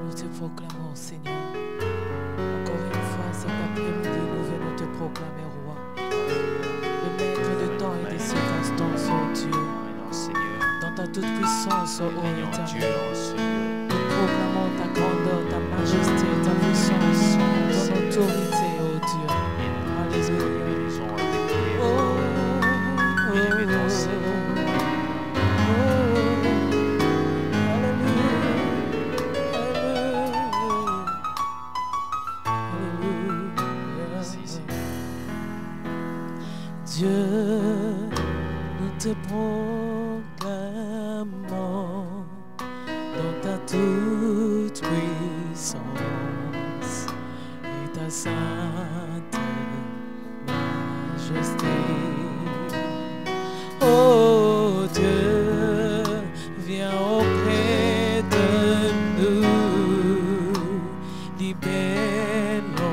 nous te proclamons, Seigneur. Encore une fois, cet après-midi, nous venons te proclamer, Roi. Le maître de temps et des circonstances, oh Dieu. Dans ta toute puissance, oh Éternel. Nous proclamons ta grandeur, ta majesté, ta puissance, ton autorité, oh Dieu. Alléluia. Dieu, nous te proclamons dans ta toute puissance et ta sainte majesté. Oh Dieu, viens auprès de nous, libère-nous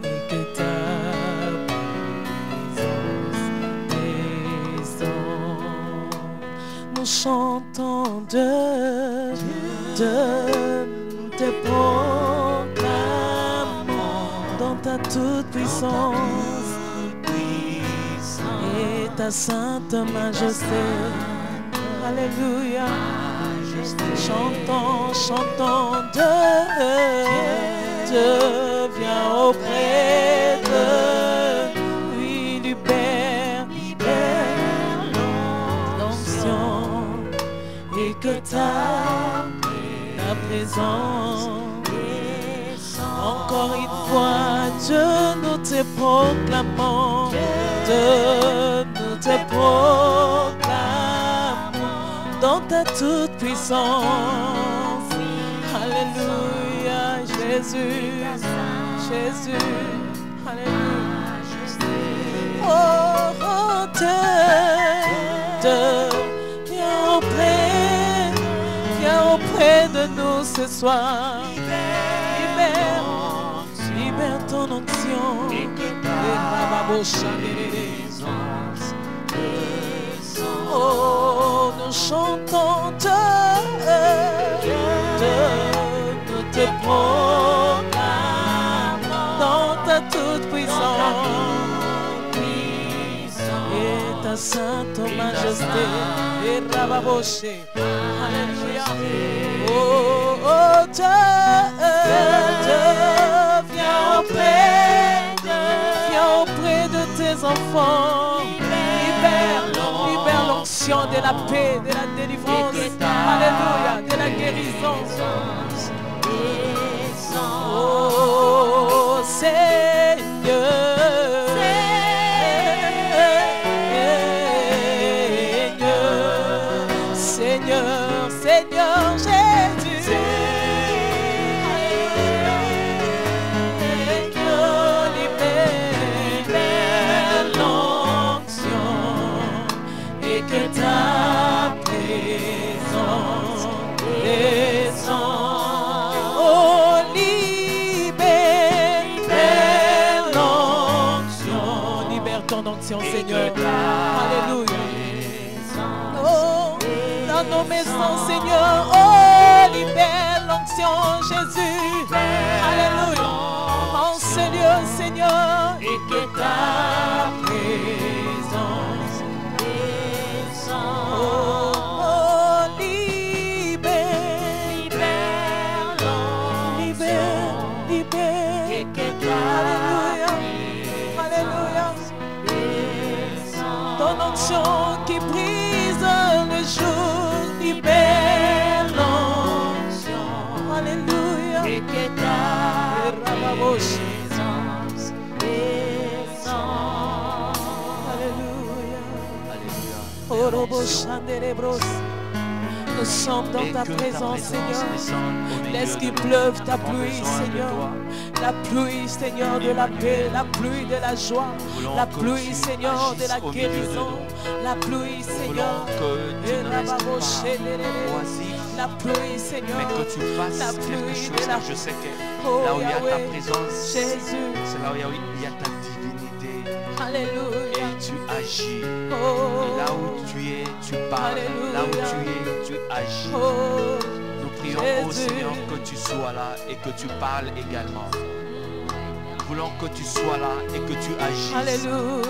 et que ta nous chantons de te proclamons dans ta toute puissance et ta sainte majesté. Alléluia. Chantons, chantons de viens auprès de lui, libère l'onction et que ta présence encore une fois Dieu nous te proclamons, nous te proclamons dans ta toute puissance. Alléluia, Jésus, Jésus, alléluia. Oh, oh Dieu, viens auprès de nous ce soir. Libère ton onction. Oh, nous chantons nous te proclamons dans ta toute puissance et ta sainte majesté. Et Rababoché, alléluia. Oh, oh Dieu, viens auprès de tes enfants. Libère l'onction de la paix, de la délivrance, alléluia, de la guérison. Oh Seigneur, Seigneur, Seigneur Jésus. Libère l'onction et que ta présence descende. Oh, libère l'onction. Libère ton onction, Seigneur. Alléluia. Oh, dans nos maisons, Seigneur. Oh, libère l'onction, Jésus. Alléluia. En ce lieu, Seigneur. Et que ta présence descende. Oh, qui brise le jour, libère l'onction. Alléluia. Et que ta présence descende. Alléluia. Alléluia. Nous sommes dans ta présence, Seigneur. Laisse qu'il pleuve ta pluie, Seigneur. La pluie, Seigneur, de la paix, la pluie de la joie, la pluie, Seigneur, de la guérison, la pluie, Seigneur, la pluie, Seigneur, mais que tu fasses la quelque pluie chose, de la... je sais que Oh, là où il y a Yahweh, ta présence, Jésus, c'est là où il y a ta divinité. Alléluia. Et tu agis. Oh, et là où tu es, tu parles. Alléluia. Là où tu es, tu agis. Oh, Nous prions, ô Seigneur, que tu sois là et que tu parles également. Nous voulons que tu sois là et que tu agisses. Alléluia.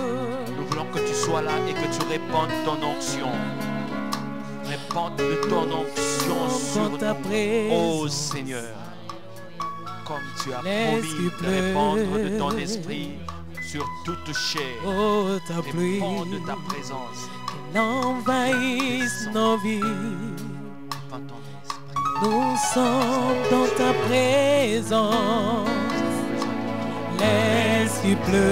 Nous voulons que tu sois là et que tu répandes ton onction. Répande de ton onction sur nous, ô Seigneur. Comme tu as promis de répandre de ton esprit sur toute chair. Oh, ta pluie, Répand de ta présence. qu'elle envahisse nos vies. Par ton esprit. Nous sommes dans ta présence. Laisse qu'il pleuve.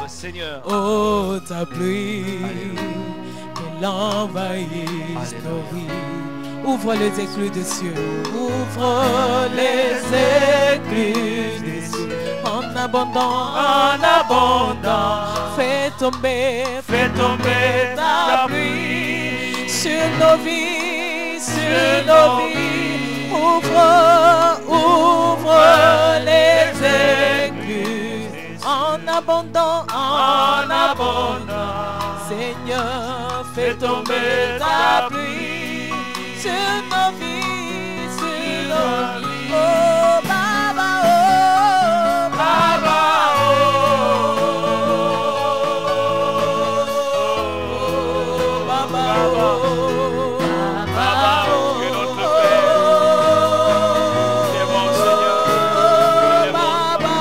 Seigneur. Oh, ta pluie, qu'elle envahisse nos vies. Ouvre les écluses des cieux. Ouvre les écluses des cieux. En abondant, fais tomber ta pluie sur nos vies, Ouvre les écluses. En abondant, Seigneur, fais tomber ta pluie sur nos vies, Oh, Baba, oh, Baba, oh, Baba, oh, Baba, oh, que notre Père. C'est bon, Seigneur. Baba,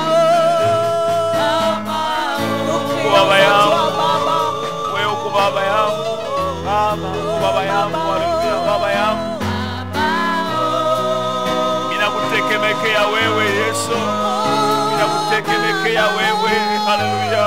oh, nous crions pour toi, Baba. Baba yangu, Baba yangu, haleluya, Baba yangu. Ninakutekemekea wewe Yesu. Ninakutekemekea wewe, haleluya.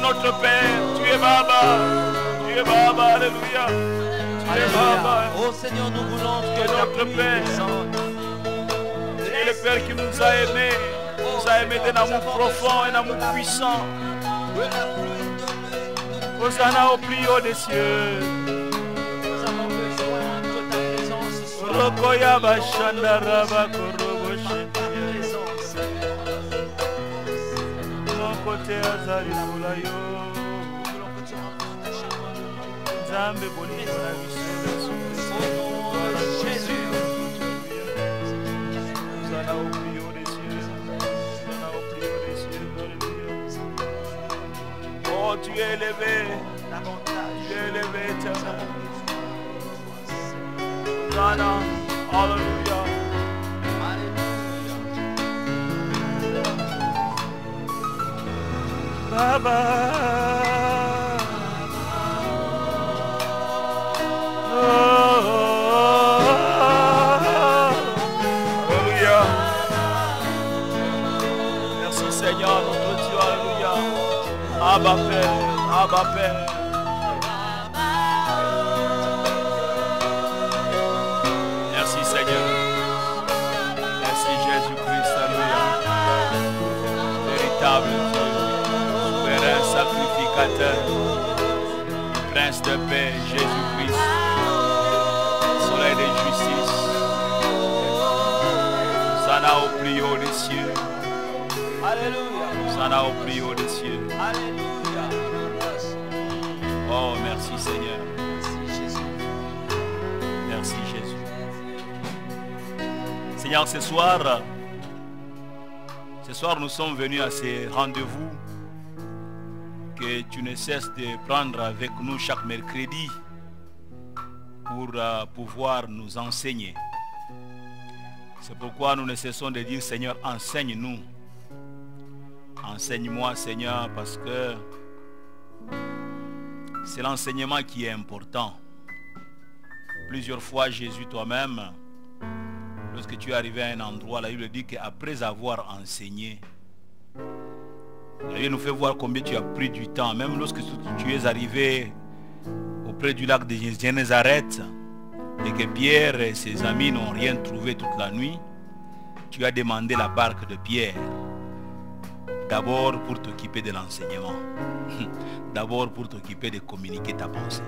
Notre Père, tu es Baba, alléluia, tu es Baba. Oh Seigneur, nous voulons Tu es notre Père. Tu es le Père qui nous a aimés, d'un amour profond, un amour puissant. Hosanna au plus haut des cieux. Nous avons besoin de ta présence ce soir. Rokoya bashanda raba korobo shende. Côté azali mulayo Zambe boni na Jésus, nous allons au plus haut des cieux. Oh, tu es élevé, tu es élevé, éternel. Hosanna, alléluia. Baba, alléluia. Merci Seigneur, notre Dieu, alléluia. Abba Père, Abba Père. Merci Seigneur. Merci Jésus-Christ, alléluia. Véritable Dieu. Sacrificateur, Prince de paix, Jésus-Christ, Soleil de justice, Sana au plus haut des cieux, alléluia, Sana au plus haut des cieux, alléluia. Oh, merci Seigneur, Merci Jésus. merci Jésus. Seigneur, ce soir nous sommes venus à ces rendez-vous que tu ne cesses de prendre avec nous chaque mercredi pour pouvoir nous enseigner. C'est pourquoi nous ne cessons de dire, Seigneur, enseigne-nous. Enseigne-moi, Seigneur, parce que c'est l'enseignement qui est important. Plusieurs fois, Jésus toi-même, lorsque tu es arrivé à un endroit, la Bible dit qu'après avoir enseigné, la Bible nous fait voir combien tu as pris du temps. Même lorsque tu es arrivé auprès du lac de Génézareth et que Pierre et ses amis n'ont rien trouvé toute la nuit, tu as demandé la barque de Pierre. D'abord pour t'occuper de l'enseignement. D'abord pour t'occuper de communiquer ta pensée.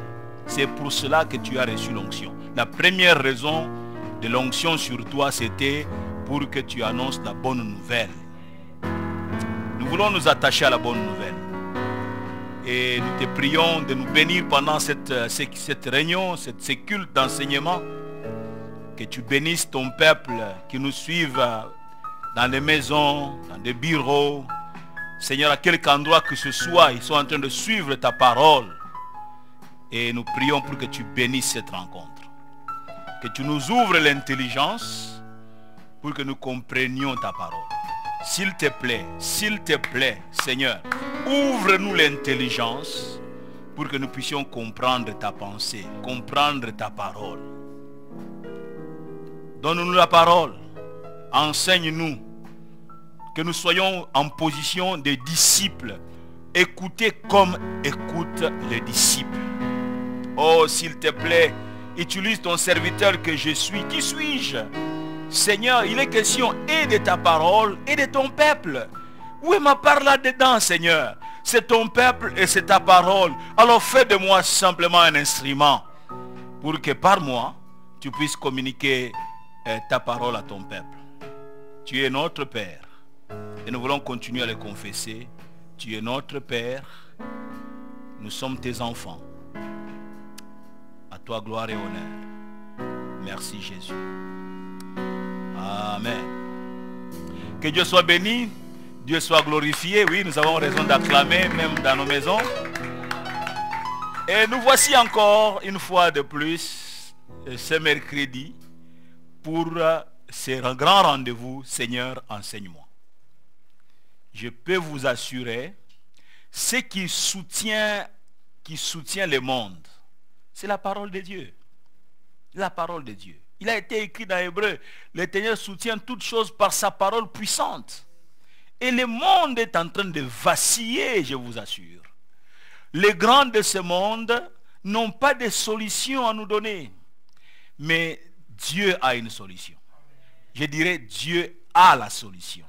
C'est pour cela que tu as reçu l'onction. La première raison de l'onction sur toi, c'était pour que tu annonces la bonne nouvelle. Nous voulons nous attacher à la bonne nouvelle. Et nous te prions de nous bénir pendant cette réunion, ce culte d'enseignement. Que tu bénisses ton peuple qui nous suivent dans les maisons, dans des bureaux. Seigneur, à quelque endroit que ce soit, ils sont en train de suivre ta parole. Et nous prions pour que tu bénisses cette rencontre. Que tu nous ouvres l'intelligence pour que nous comprenions ta parole. S'il te plaît, Seigneur, ouvre-nous l'intelligence pour que nous puissions comprendre ta pensée, comprendre ta parole. Donne-nous la parole, enseigne-nous, que nous soyons en position de disciples, écoutez comme écoutent les disciples. Oh, s'il te plaît, utilise ton serviteur que je suis. Qui suis-je? Seigneur, il est question et de ta parole et de ton peuple. Où est ma part là-dedans, Seigneur? C'est ton peuple et c'est ta parole. Alors fais de moi simplement un instrument pour que par moi, tu puisses communiquer ta parole à ton peuple. Tu es notre Père et nous voulons continuer à le confesser. Tu es notre Père, nous sommes tes enfants. À toi gloire et honneur. Merci Jésus. Amen. Que Dieu soit béni, Dieu soit glorifié. Oui, nous avons raison d'acclamer même dans nos maisons. Et nous voici encore une fois de plus ce mercredi pour ce grand rendez-vous. Seigneur, enseigne-moi. Je peux vous assurer, ce qui soutient le monde, c'est la parole de Dieu. La parole de Dieu. Il a été écrit dans Hébreu, l'Éternel soutient toutes choses par sa parole puissante. Et le monde est en train de vaciller, je vous assure. Les grands de ce monde n'ont pas de solution à nous donner. Mais Dieu a une solution. Je dirais, Dieu a la solution.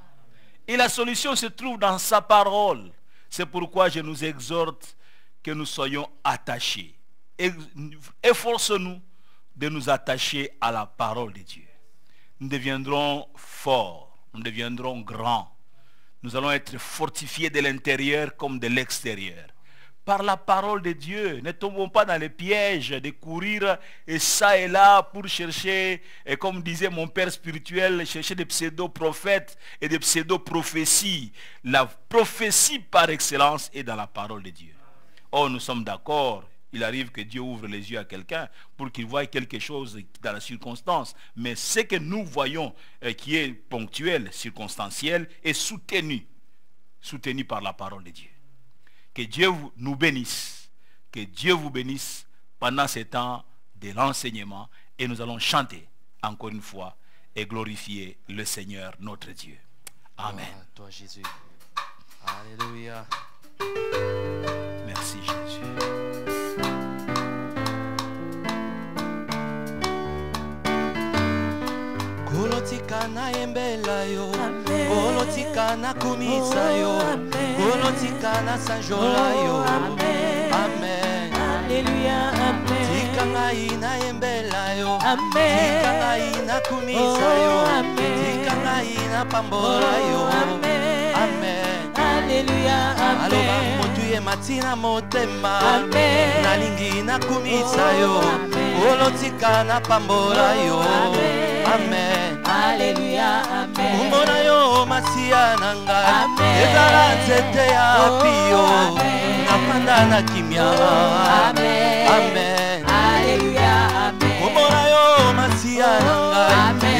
Et la solution se trouve dans sa parole. C'est pourquoi je nous exhorte que nous soyons attachés. Efforce-nous de nous attacher à la parole de Dieu. Nous deviendrons forts, nous deviendrons grands. Nous allons être fortifiés de l'intérieur comme de l'extérieur. Par la parole de Dieu, ne tombons pas dans les pièges de courir et ça et là pour chercher, et comme disait mon père spirituel, chercher des pseudo-prophètes et des pseudo-prophéties. La prophétie par excellence est dans la parole de Dieu. Oh, nous sommes d'accord. Il arrive que Dieu ouvre les yeux à quelqu'un pour qu'il voie quelque chose dans la circonstance. Mais ce que nous voyons qui est ponctuel, circonstanciel, est soutenu par la parole de Dieu. Que Dieu nous bénisse. Que Dieu vous bénisse pendant ces temps de l'enseignement. Et nous allons chanter encore une fois et glorifier le Seigneur notre Dieu. Amen. Toi Jésus. Alléluia. Merci Jésus. Kolotika na embela yo, kolotika na kumisa yo, kolotika na sanjola yo. Amen. Alléluia. Amen. Tika ngai na embela yo, Amen. tika ngai na kumisa yo, tika ngai na pambola yo. Amen. Alléluia. Aloba Amen. motuye matina motema, Amen. nalingi na kumisa yo, kolotika na pambola yo. Amen. Alléluia. Amen. Umona yo masia nanga, Amen. ezala nzete ya pio, Amen. napanda na kimia. Amen. Amen. Alléluia. Amen. lininga nanga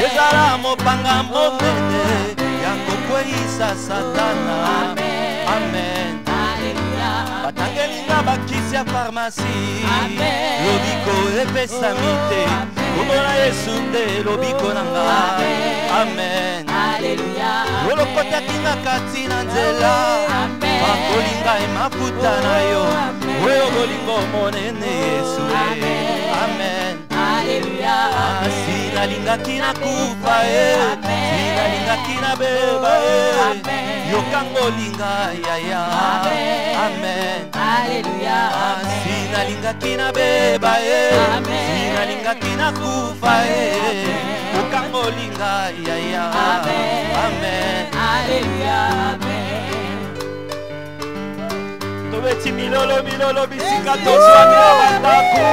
ezala mopanga monene ya kokweyisa satana. Amen. Batangelinga bakisi ya pharmacie lobiko epesami te komona Yesu nde lobiko nanga. Amen. Olokotakinga kati na nzela bakolinga emafuta na yo oyo bolingo monene Yesu. Amen. Sinalingaki nakufa sinalingaki nabeba yokangolinga yaya. Amen. Sinalingaki nabeba sinalingaki nakufa yokangolinga yaya. Amen. Tobeti milolo milolo bisika tozwanira bandako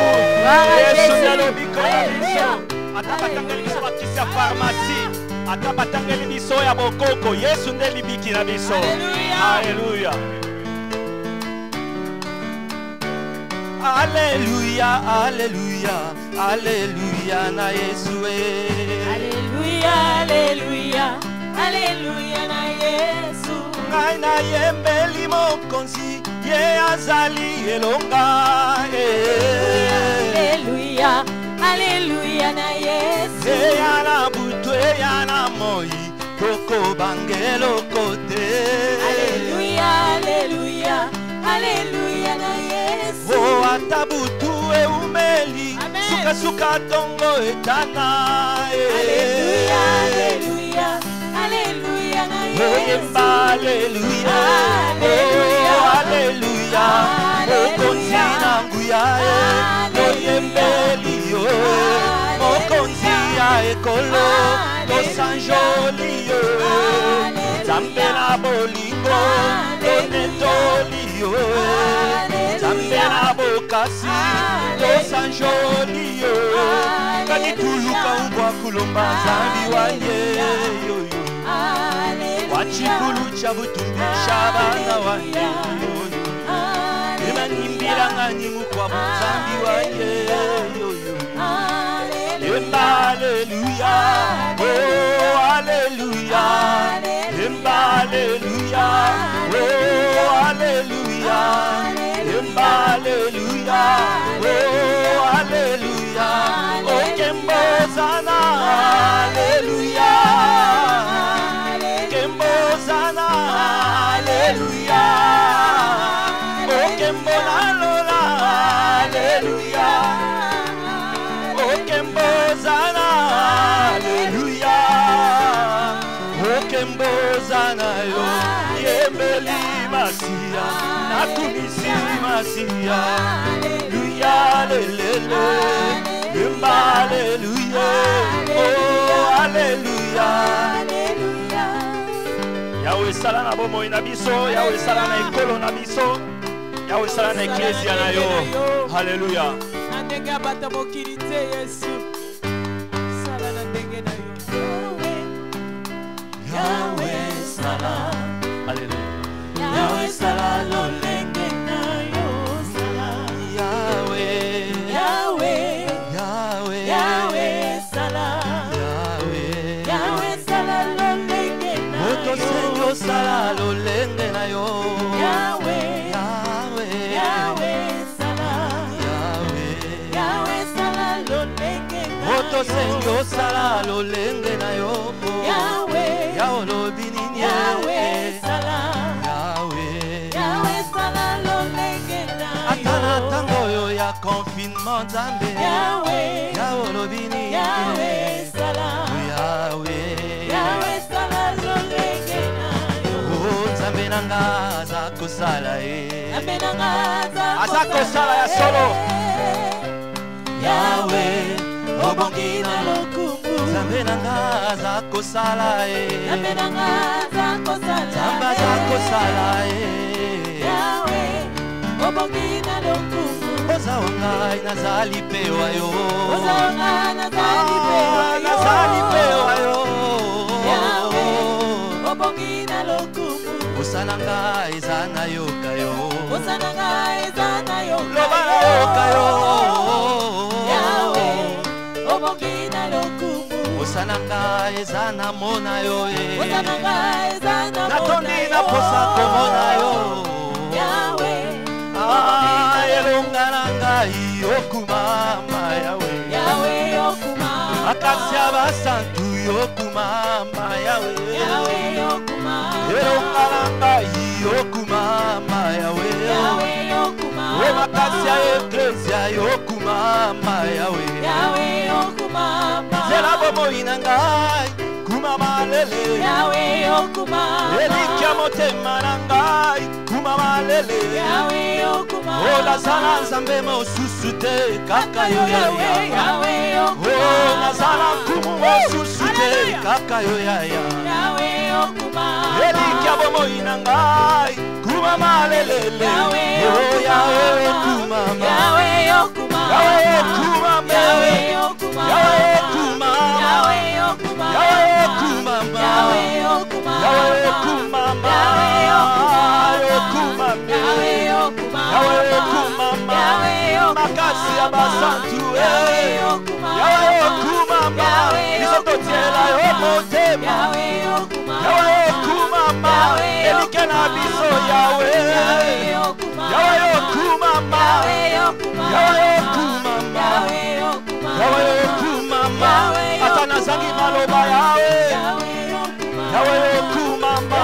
Yesu nalo bikola biso ata batangeli biso bakisi ya pharmacie ata batangeli biso ya bokoko Yesu nde libiki na biso. Alleluia. Alleluia. Alleluia. Alleluia na Yesu. Alleluia. Alleluia. Alleluia na Yesu. Ngai na yembeli mokonzi ye azali elonga. Alleluia. Alleluia na Yesu. Eyana butu eyana moi toko bangelo kote. Alleluia. Alleluia. Alleluia na Yesu. Oh atabutu eumeli suka suka tongo etana. Alleluia. Alleluia. Alleluia na Yesu. Alleluia. Alleluia. Alleluia. Mokonzi nanguya oyembeli yo mokonzi ya ekolo tosanjoli yo Nzambe na bolingo tonetoli yo Nzambe na bokasi tosanjoli yo kanituluka ubwa kulomba Nzambi wanye yo wachikulu cha butumbisha bana wanye Nimbiranga nimukwa Nzambi wanye Alleluia. Oh Alleluia. Alleluia. Oh Alleluia. Alleluia. Oh Alleluia. Oh Kembozana. Alleluia. Kembozana. Alleluia. Oh Kembonalola. Alleluia. Oh Kembozana. Alleluia. Oh Kembozana yo yembeli masia nakumisi masia. Alleluia. Lelele. Alleluia. Oh Alleluia. Yahweh sala na bomo na biso, Yahweh sala na ekolo na biso, Yahweh sala na eklesia na yo. Haleluya. Nandenge bata mokili te Yesu. Sala na ndenge na yo. Yahweh sala. Haleluya. Yahweh sala lolenge na yo sala. Yahweh. Yahweh. Yahweh. Yahweh sala. Yahweh. Yahweh sala lolenge na yo. Moto senyo sala lolenge na yo. Yahweh. Yahweh. Yahweh sala. Yahweh. Yahweh sala lolenge na yo. Moto senyo sala lolenge na yo. Yahweh. Yahweh lobinini. Yahweh sala. Yahweh. Yahweh sala lolenge na yo. Atana tango yo ya confinement Nzambe. Yahweh. Yahweh lobini. Yahweh sala. Yahweh. Yahweh sala lolenge na yo. Oh Nzambe nanga aza kosala Nzambe nanga aza kosala ya solo. Yahweh obongi na lokumu. Nzambe nanga aza kosala Nzambe nanga aza kosala. Nzambe aza kosala Yahweh obongi na lokumu. Oza wangai nazali pewa yo. Oza wangai nazali pewa yo. Nazali pewa yo. Yahweh obongi na lokumu. Osana ngai eza na yoka yo. Osana ngai eza na yoka yo. Loba na yoka yo. Yahweh obongi na lokumu. Posananga ezana mona yo Posananga ezana Natondi na posa komona yo Yahweh Elongalanga yokumama Yahweh Yahweh yokumama Akasia basantu yokumama Yahweh Yahweh yokumama Elongalanga yokumama Yahweh Yahweh yokumama Akasia eklesia yokumama Yahweh Yahweh yokumama Zela bomo inangai kumama lele Yahweh yokumama Elikia motema nangai kumama lele Yahweh yokumama Ola sana nzambe mosusu te kaka yo Yahweh Yahweh yokumama Ola sana kumu mosusu te kaka yo Yahweh yokumama Elikia bomo inangai kumama lele Yahweh Yahweh kumama Yahweh yokumama Yahweh kumama Yahweh yokumama Yahweh kumama Yahweh yokumama Yahweh kumama Yahweh yokumama Yahweh kumama Yahweh yokumama Yahweh kumama makasi ya basantu Yahweh kumama bisototiela yo motema Yahweh kumama elike na biso Yahweh kumama Yahweh kumama Yahweh kumama ata nazangi maloba Yahweh kumama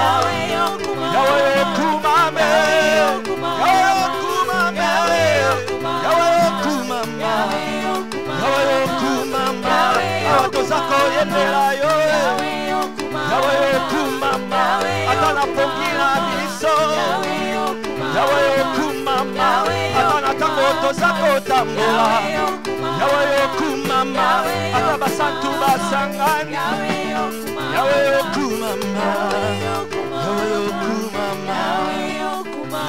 Yahweh kumama Tozako yendela yo Yahweh kumama atana pongila biso Yahweh kumama atana tango tozako tambola Yahweh kumama ata basantu basangani Yahweh kumama Yahweh kumama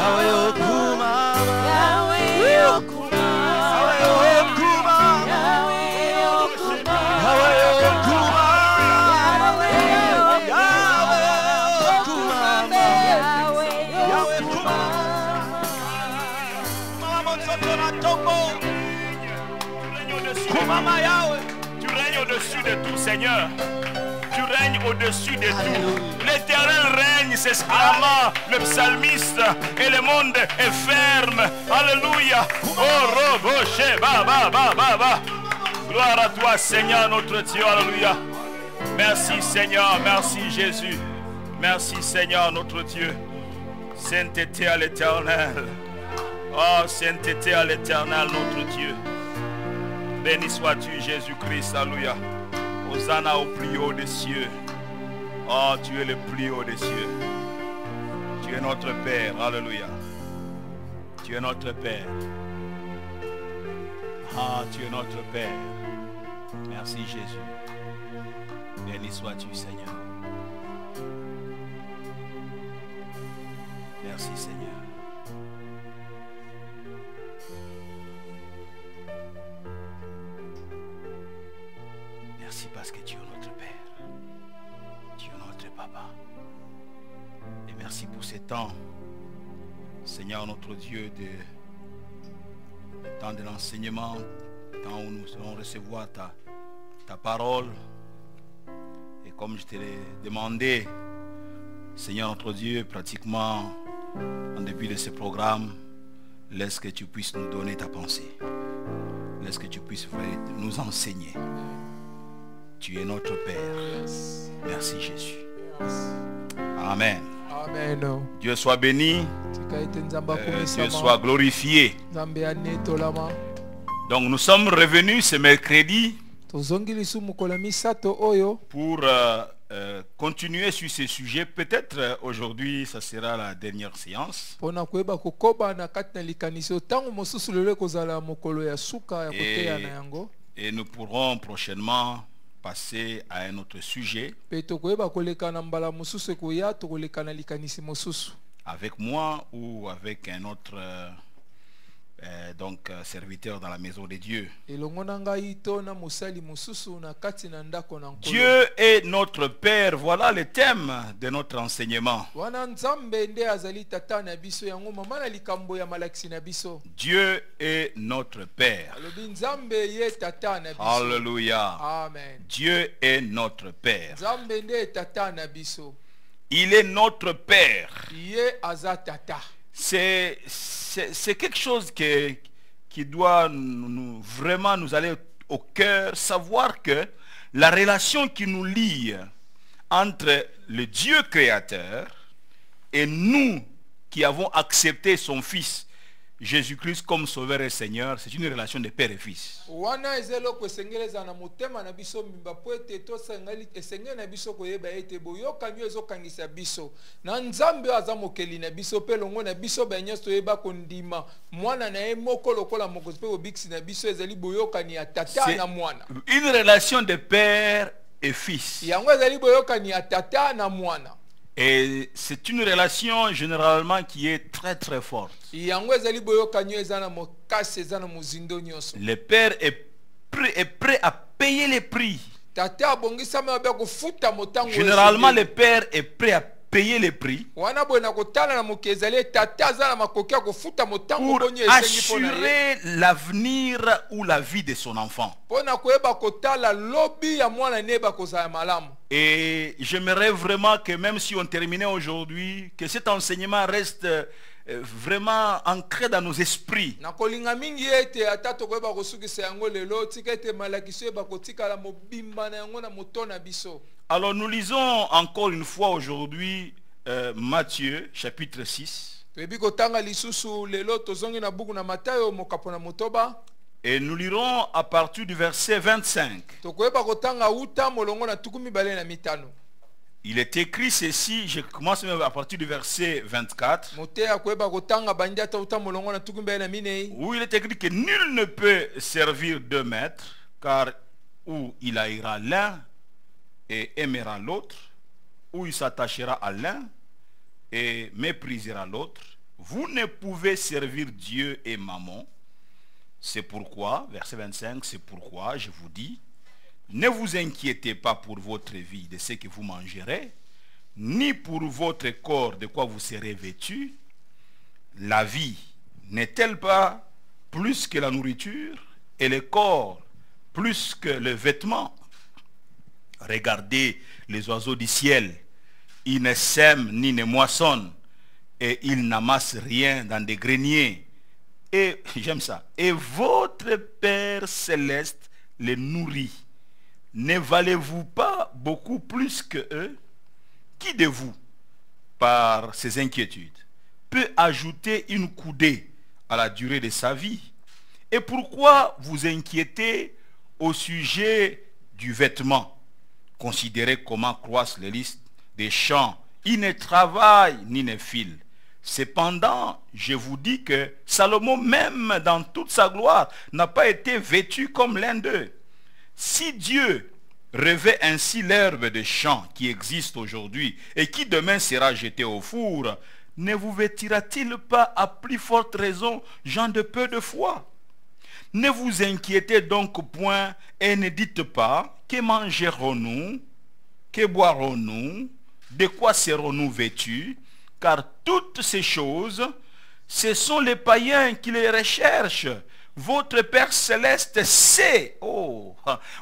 Yahweh kumama Tu règnes au-dessus de tout, Seigneur. Tu règnes au-dessus de tout. L'Éternel règne, s'exclama le psalmiste, et le monde est ferme. Alléluia. Oh, roboché, ba. Gloire à toi, Seigneur, notre Dieu. Alléluia. Merci, Seigneur. Merci, Jésus. Merci, Seigneur, notre Dieu. Sainteté à l'Éternel. Oh, sainteté à l'Éternel, notre Dieu. Béni sois-tu, Jésus-Christ. Alléluia. Hosanna au plus haut des cieux. Oh, tu es le plus haut des cieux. Tu es notre Père. Alléluia. Tu es notre Père. Ah, tu es notre Père. Merci, Jésus. Béni sois-tu, Seigneur. Merci, Seigneur. Merci parce que tu es notre Père. Tu es notre Papa. Et merci pour ce temps, Seigneur notre Dieu, le temps de l'enseignement, le temps où nous allons recevoir ta parole. Et comme je te l'ai demandé, Seigneur notre Dieu, pratiquement en début de ce programme, laisse que tu puisses nous donner ta pensée. Laisse que tu puisses nous enseigner. Tu es notre Père. Merci Jésus. Amen. Amen. Dieu soit béni. Dieu soit glorifié. Donc nous sommes revenus ce mercredi pour continuer sur ce sujet. Peut-être aujourd'hui ça sera la dernière séance. Et nous pourrons prochainement passer à un autre sujet. Avec moi ou avec un autre donc serviteur dans la maison de Dieu. Dieu est notre Père. Voilà le thème de notre enseignement. Dieu est notre Père. Alléluia. Amen. Dieu est notre Père. Il est notre Père. C'est quelque chose qui doit vraiment nous aller au cœur, savoir que la relation qui nous lie entre le Dieu créateur et nous qui avons accepté son Fils Jésus-Christ comme Sauveur et Seigneur, c'est une relation de père et fils. C'est une relation de père et fils. Et c'est une relation généralement qui est très très forte. Le père est prêt à payer les prix. Généralement le père est prêt à payer les prix pour assurer l'avenir ou la vie de son enfant. Et j'aimerais vraiment que même si on terminait aujourd'hui, que cet enseignement reste vraiment ancré dans nos esprits. Alors nous lisons encore une fois aujourd'hui Matthieu chapitre 6. Et nous lirons à partir du verset 25. Il est écrit ceci, je commence même à partir du verset 24. Où il est écrit que nul ne peut servir deux maîtres, car ou il haïra l'un et aimera l'autre, ou il s'attachera à l'un et méprisera l'autre. Vous ne pouvez servir Dieu et Mammon. C'est pourquoi, verset 25, c'est pourquoi je vous dis, ne vous inquiétez pas pour votre vie de ce que vous mangerez, ni pour votre corps de quoi vous serez vêtus. La vie n'est-elle pas plus que la nourriture et le corps plus que le vêtement? Regardez les oiseaux du ciel, ils ne sèment ni ne moissonnent, et ils n'amassent rien dans des greniers. Et j'aime ça. Et votre Père céleste les nourrit. Ne valez-vous pas beaucoup plus que eux? Qui de vous, par ses inquiétudes, peut ajouter une coudée à la durée de sa vie? Et pourquoi vous inquiétez au sujet du vêtement? Considérez comment croissent les listes des champs. Ils ne travaillent ni ne filent. Cependant, je vous dis que Salomon, même dans toute sa gloire, n'a pas été vêtu comme l'un d'eux. Si Dieu revêt ainsi l'herbe des champs qui existe aujourd'hui et qui demain sera jetée au four, ne vous vêtira-t-il pas à plus forte raison, gens de peu de foi? Ne vous inquiétez donc point et ne dites pas, que mangerons-nous, que boirons-nous, de quoi serons-nous vêtus? Car toutes ces choses, ce sont les païens qui les recherchent. Votre Père Céleste sait,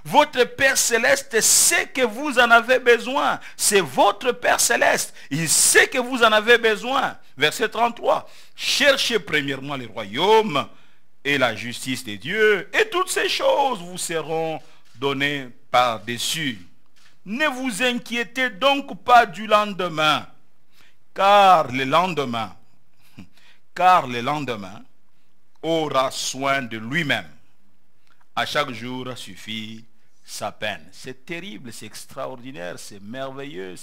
votre Père Céleste sait que vous en avez besoin. C'est votre Père Céleste. Il sait que vous en avez besoin. Verset 33. Cherchez premièrement le royaume et la justice de Dieu, et toutes ces choses vous seront données par-dessus. Ne vous inquiétez donc pas du lendemain, car le lendemain aura soin de lui-même. À chaque jour suffit sa peine. C'est terrible, c'est extraordinaire, c'est merveilleux.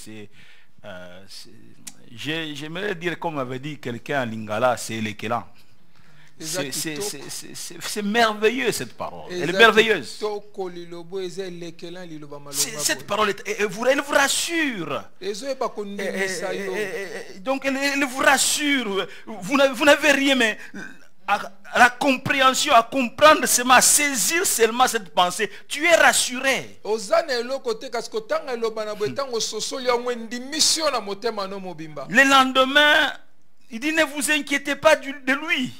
J'aimerais dire, comme avait dit quelqu'un en lingala, c'est l'équélan. C'est merveilleux cette parole. Elle est merveilleuse. Cette parole, elle vous rassure. Donc elle vous rassure. Vous n'avez rien, mais la compréhension, à comprendre seulement, à saisir seulement cette pensée, tu es rassuré. Le lendemain, il dit ne vous inquiétez pas de lui.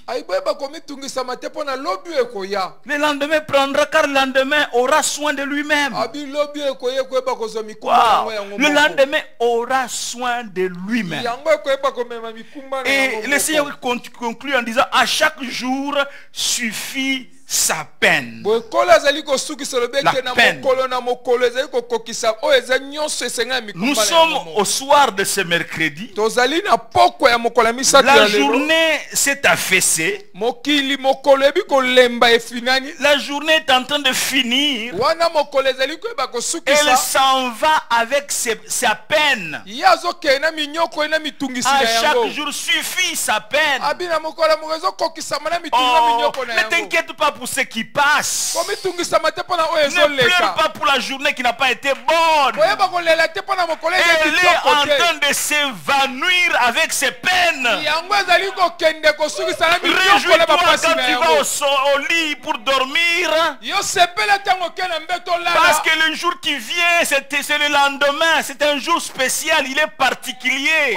Le lendemain prendra car le lendemain aura soin de lui-même. Wow. Le lendemain aura soin de lui-même. Et le Seigneur conclut en disant à chaque jour suffit sa peine. La peine. Nous sommes au soir de ce mercredi. La journée s'est affaissée. La journée est en train de finir. Elle s'en va avec sa peine. À chaque jour suffit sa peine. Oh, ne t'inquiète pas pour ce qui passe. Ne pleure pas pour la journée qui n'a pas été bonne. Elle est en train de s'évanouir avec ses peines. Réjouis-toi quand tu vas au lit pour dormir. Parce que le jour qui vient, c'est le lendemain. C'est un jour spécial, il est particulier.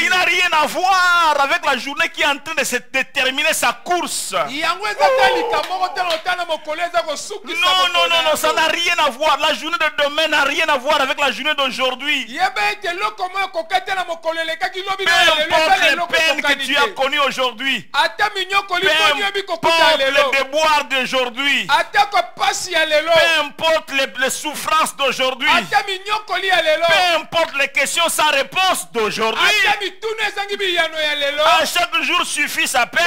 Il n'a rien à voir avec la journée qui est en train de se déterminer sa course. Non, ça n'a rien à voir. La journée de demain n'a rien à voir avec la journée d'aujourd'hui. Peu importe les peines que tu as connues aujourd'hui. Peu importe les déboires d'aujourd'hui. Peu importe les souffrances d'aujourd'hui. Peu importe les questions sans réponse d'aujourd'hui. À chaque jour suffit sa peine.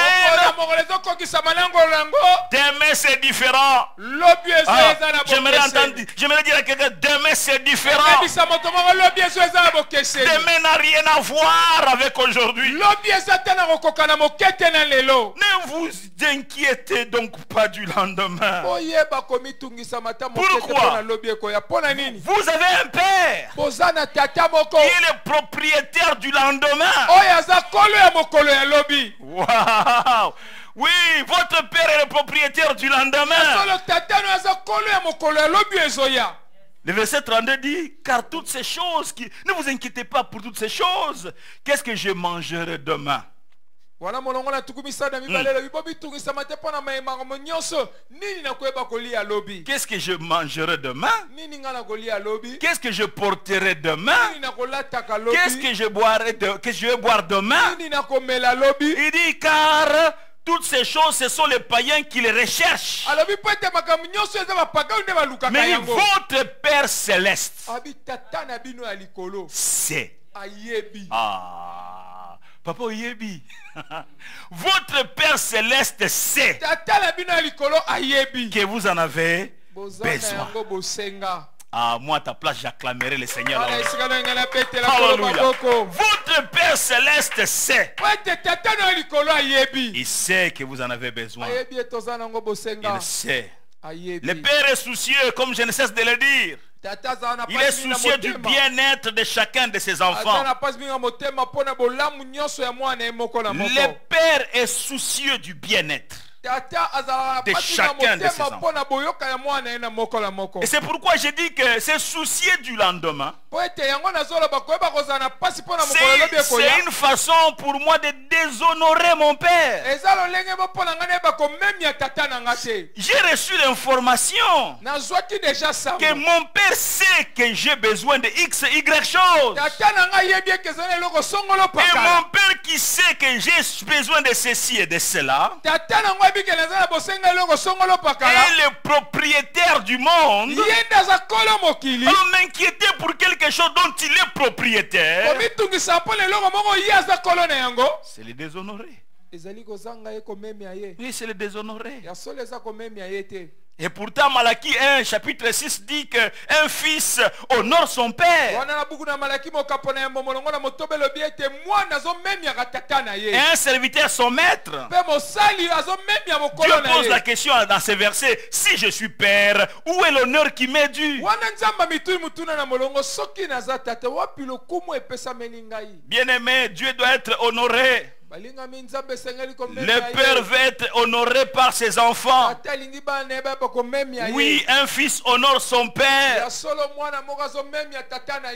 Demain c'est différent. J'aimerais dire à quelqu'un, demain c'est différent. Demain n'a rien à voir avec aujourd'hui. Ne vous inquiétez donc pas du lendemain. Pourquoi? Vous avez un père qui est le propriétaire du lendemain. Wow. Oui, votre père est le propriétaire du lendemain. Le verset 32 dit, car toutes ces choses, ne vous inquiétez pas pour toutes ces choses. Qu'est-ce que je mangerai demain? Qu'est-ce que je mangerai demain? Qu'est-ce que je porterai demain? Qu'est-ce que je vais boire demain? Il dit, car toutes ces choses, ce sont les païens qui les recherchent. Mais votre Père Céleste sait. Papa Oyebi. Votre Père Céleste sait que vous en avez besoin. Moi à ta place j'acclamerai le Seigneur. Alléluia. Votre Père Céleste sait. Il sait que vous en avez besoin. Il sait. Le Père est soucieux, comme je ne cesse de le dire. Il est soucieux du bien-être de chacun de ses enfants. Le Père est soucieux du bien-être de chacun de ses enfants. Et c'est pourquoi je dis que c'est soucier du lendemain. C'est une façon pour moi de déshonorer mon père. J'ai reçu l'information que mon père sait que j'ai besoin de X, Y chose. Et mon père qui sait que j'ai besoin de ceci et de cela est le propriétaire du monde. Alors m'inquiéter pour quelque chose dont il est propriétaire, c'est le déshonorer. Oui, c'est le déshonorer. Et pourtant, Malachie 1, chapitre 6 dit qu'un fils honore son père. Et un serviteur son maître. Dieu pose la question dans ces versets: si je suis père, où est l'honneur qui m'est dû? Bien-aimé, Dieu doit être honoré. Le père veut être honoré par ses enfants. Oui, un fils honore son père.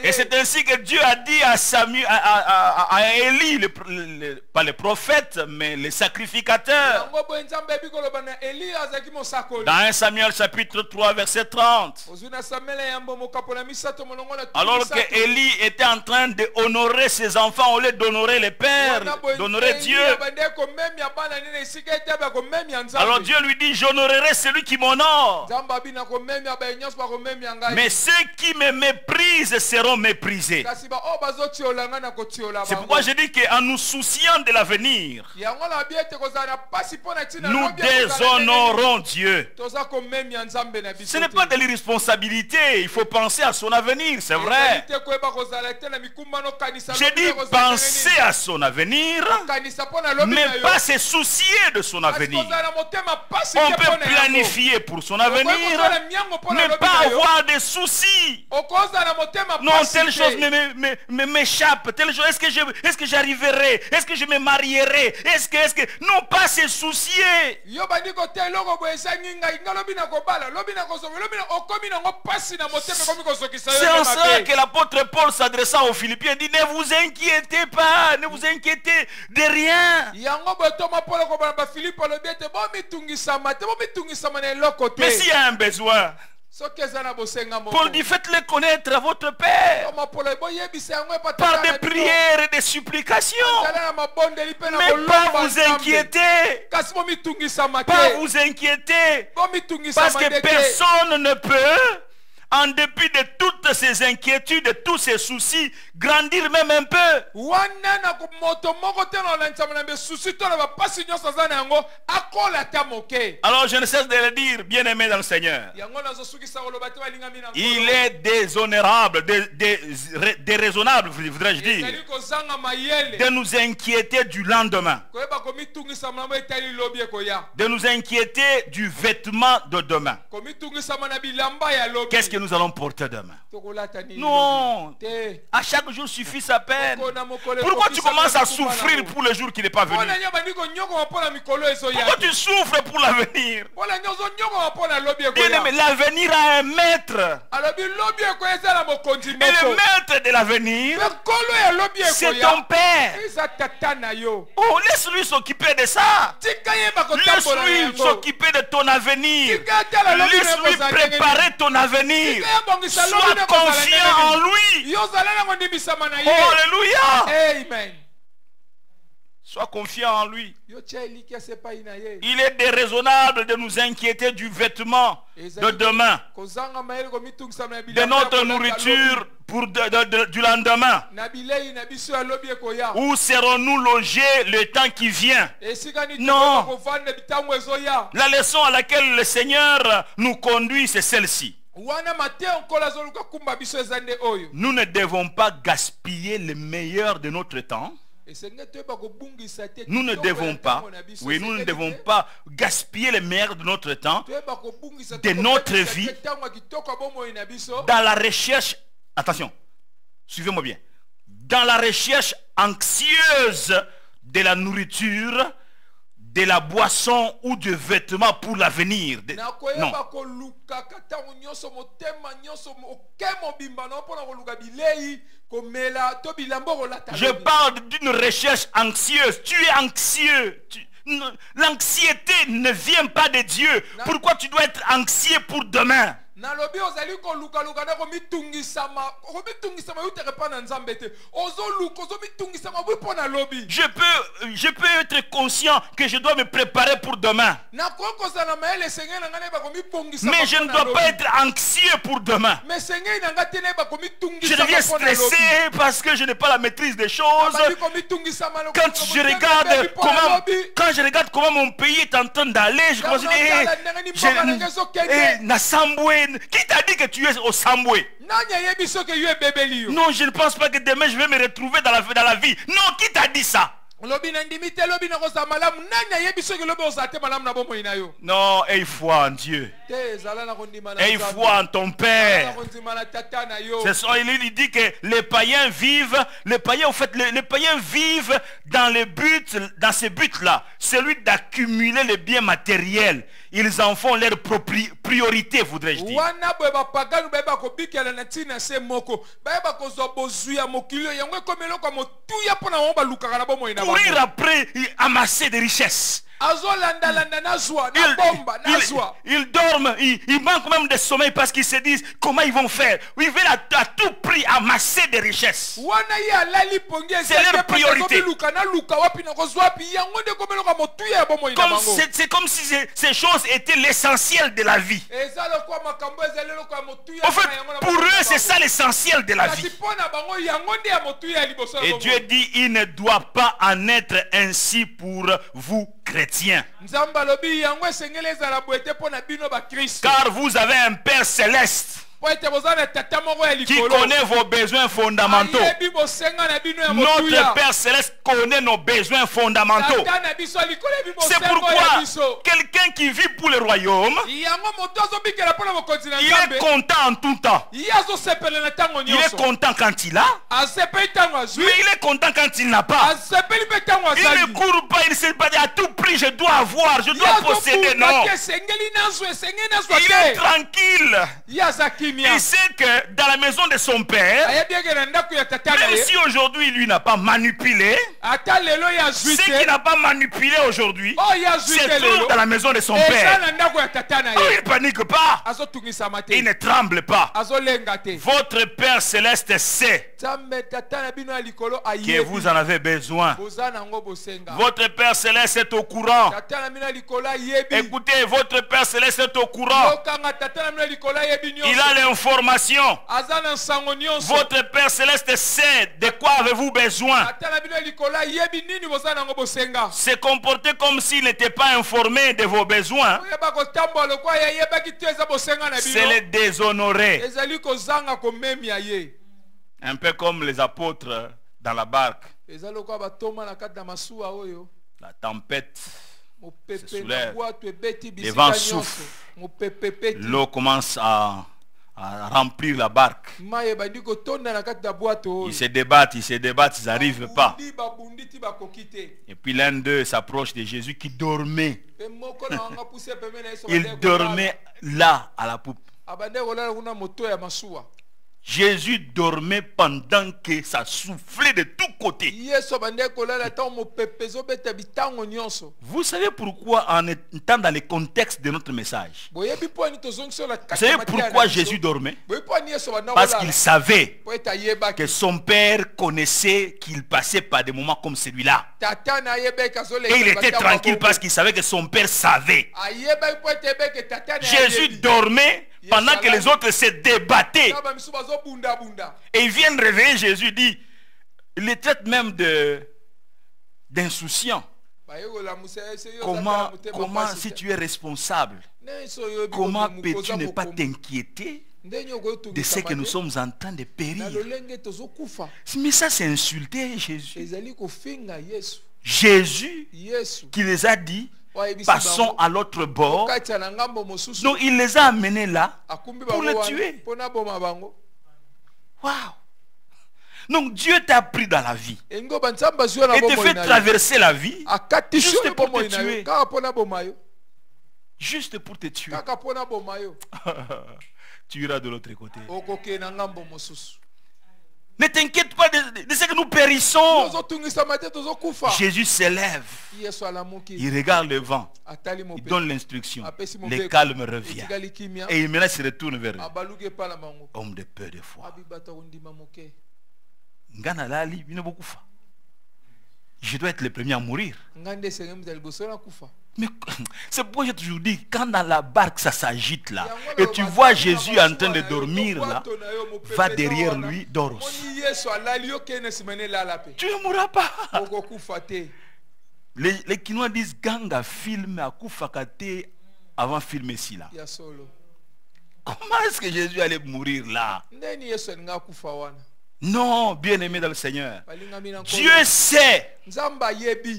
Et c'est ainsi que Dieu a dit à Samuel, à Élie, pas les prophètes, mais les sacrificateurs. Dans 1 Samuel chapitre 3 verset 30. Alors que Élie était en train d'honorer ses enfants au lieu d'honorer les pères, d'honorer Dieu. Alors Dieu lui dit: j'honorerai celui qui m'honore, mais ceux qui me méprisent seront méprisés. C'est pourquoi je dis qu'en nous souciant de l'avenir, nous déshonorons Dieu. Ce n'est pas de l'irresponsabilité, il faut penser à son avenir, c'est vrai. J'ai dit penser à son avenir, mais pas se soucier de son avenir. On peut planifier pour son avenir, mais pas avoir de soucis. Non, telle chose m'échappe, telle chose, est-ce que j'arriverai, est-ce que je me marierai, est-ce que, non, pas se soucier. C'est en ça que l'apôtre Paul s'adressant aux Philippiens dit: ne vous inquiétez pas, ne vous inquiétez de rien. Mais s'il y a un besoin, Paul dit: faites-le connaître à votre Père par des prières et des supplications. Mais pas vous inquiéter. Pas vous inquiéter. Parce que personne ne peut, en dépit de toutes ces inquiétudes, de tous ces soucis, grandir même un peu. Alors je ne cesse de le dire, bien-aimé dans le Seigneur, il est déshonorable, déraisonnable, voudrais-je dire, de nous inquiéter du lendemain, de nous inquiéter du vêtement de demain. Qu'est-ce que nous allons porter demain? Non, à chaque jour suffit sa peine. Pourquoi tu commences à souffrir pour le jour qui n'est pas venu? Pourquoi tu souffres pour l'avenir? Bien-aimé, l'avenir a un maître. Et le maître de l'avenir, c'est ton Père. Oh, laisse-lui s'occuper de ça. Laisse-lui s'occuper de ton avenir. Laisse-lui préparer ton avenir. Sois confiant en lui. Oh, alléluia. Amen. Sois confiant en lui. Il est déraisonnable de nous inquiéter du vêtement de demain, de notre nourriture pour du lendemain. Où serons-nous logés le temps qui vient? Non. La leçon à laquelle le Seigneur nous conduit, c'est celle-ci. Nous ne devons pas gaspiller le meilleur de notre temps. Nous ne devons pas, oui, nous ne devons pas gaspiller le meilleur de notre temps, de notre vie, dans la recherche, attention, suivez-moi bien, dans la recherche anxieuse de la nourriture, de la boisson ou de vêtements pour l'avenir. Non. Je parle d'une recherche anxieuse. Tu es anxieux. L'anxiété ne vient pas de Dieu. Pourquoi tu dois être anxieux pour demain? nalobi ozali koluka luka na komitungisama komitungisama utere pa na nzambe te ozoluka ozomitungisama bwipo na lobi. Je peux être conscient que je dois me préparer pour demain. Na kokoza na maele sengé na ngane ba komibongisama. Mais je ne dois pas être anxieux pour demain. Mais sengé na ngate na ba komitungisama. Je deviens stressé parce que je n'ai pas la maîtrise des choses. Quand je regarde comment mon pays est en train d'aller, je commence à dire, Nasambwe, qui t'a dit que tu es au Sambwe? Non, je ne pense pas que demain je vais me retrouver dans la vie. Non, qui t'a dit ça? Non, aie foi en Dieu. Aie foi en ton Père. Il dit que les païens vivent, les païens vivent dans ce but-là, celui d'accumuler les biens matériels. Ils en font leur priorité, voudrais-je dire. Courir après, amasser des richesses. Ils dorment, ils manquent même de sommeil parce qu'ils se disent comment ils vont faire. Ils veulent à tout prix amasser des richesses. C'est leur priorité. C'est comme si ces choses étaient l'essentiel de la vie. En fait, pour eux, c'est ça l'essentiel de la vie. Et Dieu dit, il ne doit pas en être ainsi pour vous, chrétiens. Car vous avez un Père céleste qui connaît vos besoins fondamentaux. Notre Père céleste connaît nos besoins fondamentaux. C'est pourquoi quelqu'un qui vit pour le royaume, il est content en tout temps. Il est content quand il a, mais il est content quand il n'a pas. Il ne court pas, il ne sait pas à tout prix je dois avoir, je dois posséder. Non, il est tranquille. Il sait que dans la maison de son père, même si aujourd'hui lui n'a pas manipulé, ce qui n'a pas manipulé aujourd'hui, c'est tout dans la maison de son père. Oh, il ne panique pas, il ne tremble pas. Votre Père céleste sait que vous en avez besoin. Votre Père céleste est au courant. Écoutez, votre Père céleste est au courant. Il a l'information. Votre Père céleste sait de quoi avez-vous besoin. Se comporter comme s'il n'était pas informé de vos besoins, c'est le déshonorer. Un peu comme les apôtres dans la barque. La tempête se soulève, les vents soufflent, l'eau commence à remplir la barque. Ils se débattent, ils n'arrivent pas. Et puis l'un d'eux s'approche de Jésus qui dormait. Il dormait là à la poupe. Jésus dormait pendant que ça soufflait de tous côtés. Vous savez pourquoi en étant dans le contexte de notre message? Vous savez pourquoi Jésus dormait? Parce qu'il savait que son Père connaissait qu'il passait par des moments comme celui-là. Et il était tranquille parce qu'il savait que son Père savait. Jésus dormait pendant que les autres se débattaient. Et ils viennent réveiller Jésus, dit, il les traite même d'insouciants. Comment si tu es responsable, comment peux-tu ne pas t'inquiéter de ce que nous sommes en train de périr? Mais ça c'est insulter Jésus. Jésus qui les a dit, passons à l'autre bord. Donc il les a amenés là pour les tuer. Waouh! Donc Dieu t'a pris dans la vie et te fait traverser la vie juste pour te tuer. Juste pour te tuer. Tu iras de l'autre côté. Ne t'inquiète pas de ce que nous périssons. tozotungisa te tozokufa. Jésus s'élève. Yesu alamuki. Il regarde le vent. Atali Il mopepe. donne l'instruction. Apesi Le mobeko. calme revient. Etikali kimia. Et il maintenant se retourne vers eux. Abaluki epala bango. Homme de peu de foi. Abibata kondima moke. Ngana lali, il ne beaucoup fa. Je dois être le premier à mourir. Ngande sengem za liboso na kufa. Mais c'est pourquoi j'ai toujours dit, quand dans la barque ça s'agite là, et tu vois Jésus en train de dormir là, va derrière lui, dors aussi. Tu ne mourras pas. Les Kinois disent Ganga film à Koufakate avant film ici là. Comment est-ce que Jésus allait mourir là? Non, bien-aimé dans le Seigneur. Dieu sait.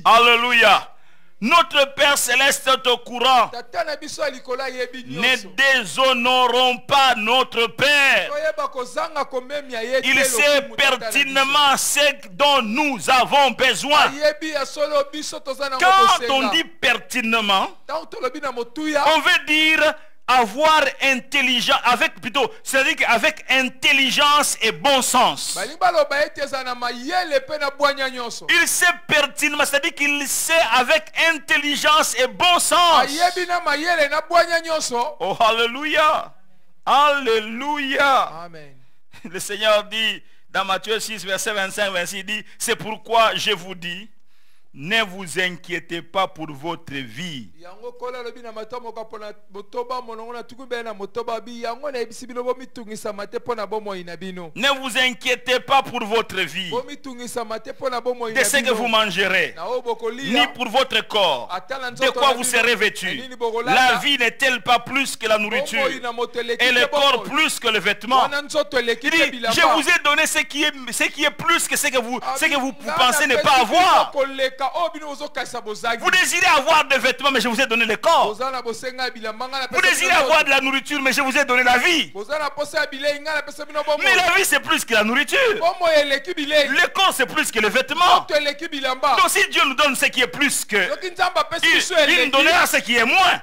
Alléluia. Notre Père Céleste est au courant. Ne déshonorons pas notre Père. Il sait pertinemment ce dont nous avons besoin. Quand on dit pertinemment, on veut dire avoir intelligence, avec plutôt, c'est-à-dire qu'avec intelligence et bon sens. Il sait pertinemment, c'est-à-dire qu'il sait avec intelligence et bon sens. Oh, alléluia. Alléluia. Amen. Le Seigneur dit dans Matthieu 6, verset 25-26, il dit, c'est pourquoi je vous dis, ne vous inquiétez pas pour votre vie. Ne vous inquiétez pas pour votre vie, de ce que vous mangerez, ni pour votre corps, de quoi vous serez vêtu. La vie n'est-elle pas plus que la nourriture, et le corps plus que le vêtement? Il dit, je vous ai donné ce qui est plus que ce que vous pensez ne pas avoir. Vous désirez avoir des vêtements, mais je vous ai donné le corps. Vous désirez avoir de la nourriture, mais je vous ai donné la vie. Mais la vie c'est plus que la nourriture. Le corps c'est plus que le vêtement. Donc si Dieu nous donne ce qui est plus que, il nous donnera ce qui est moins.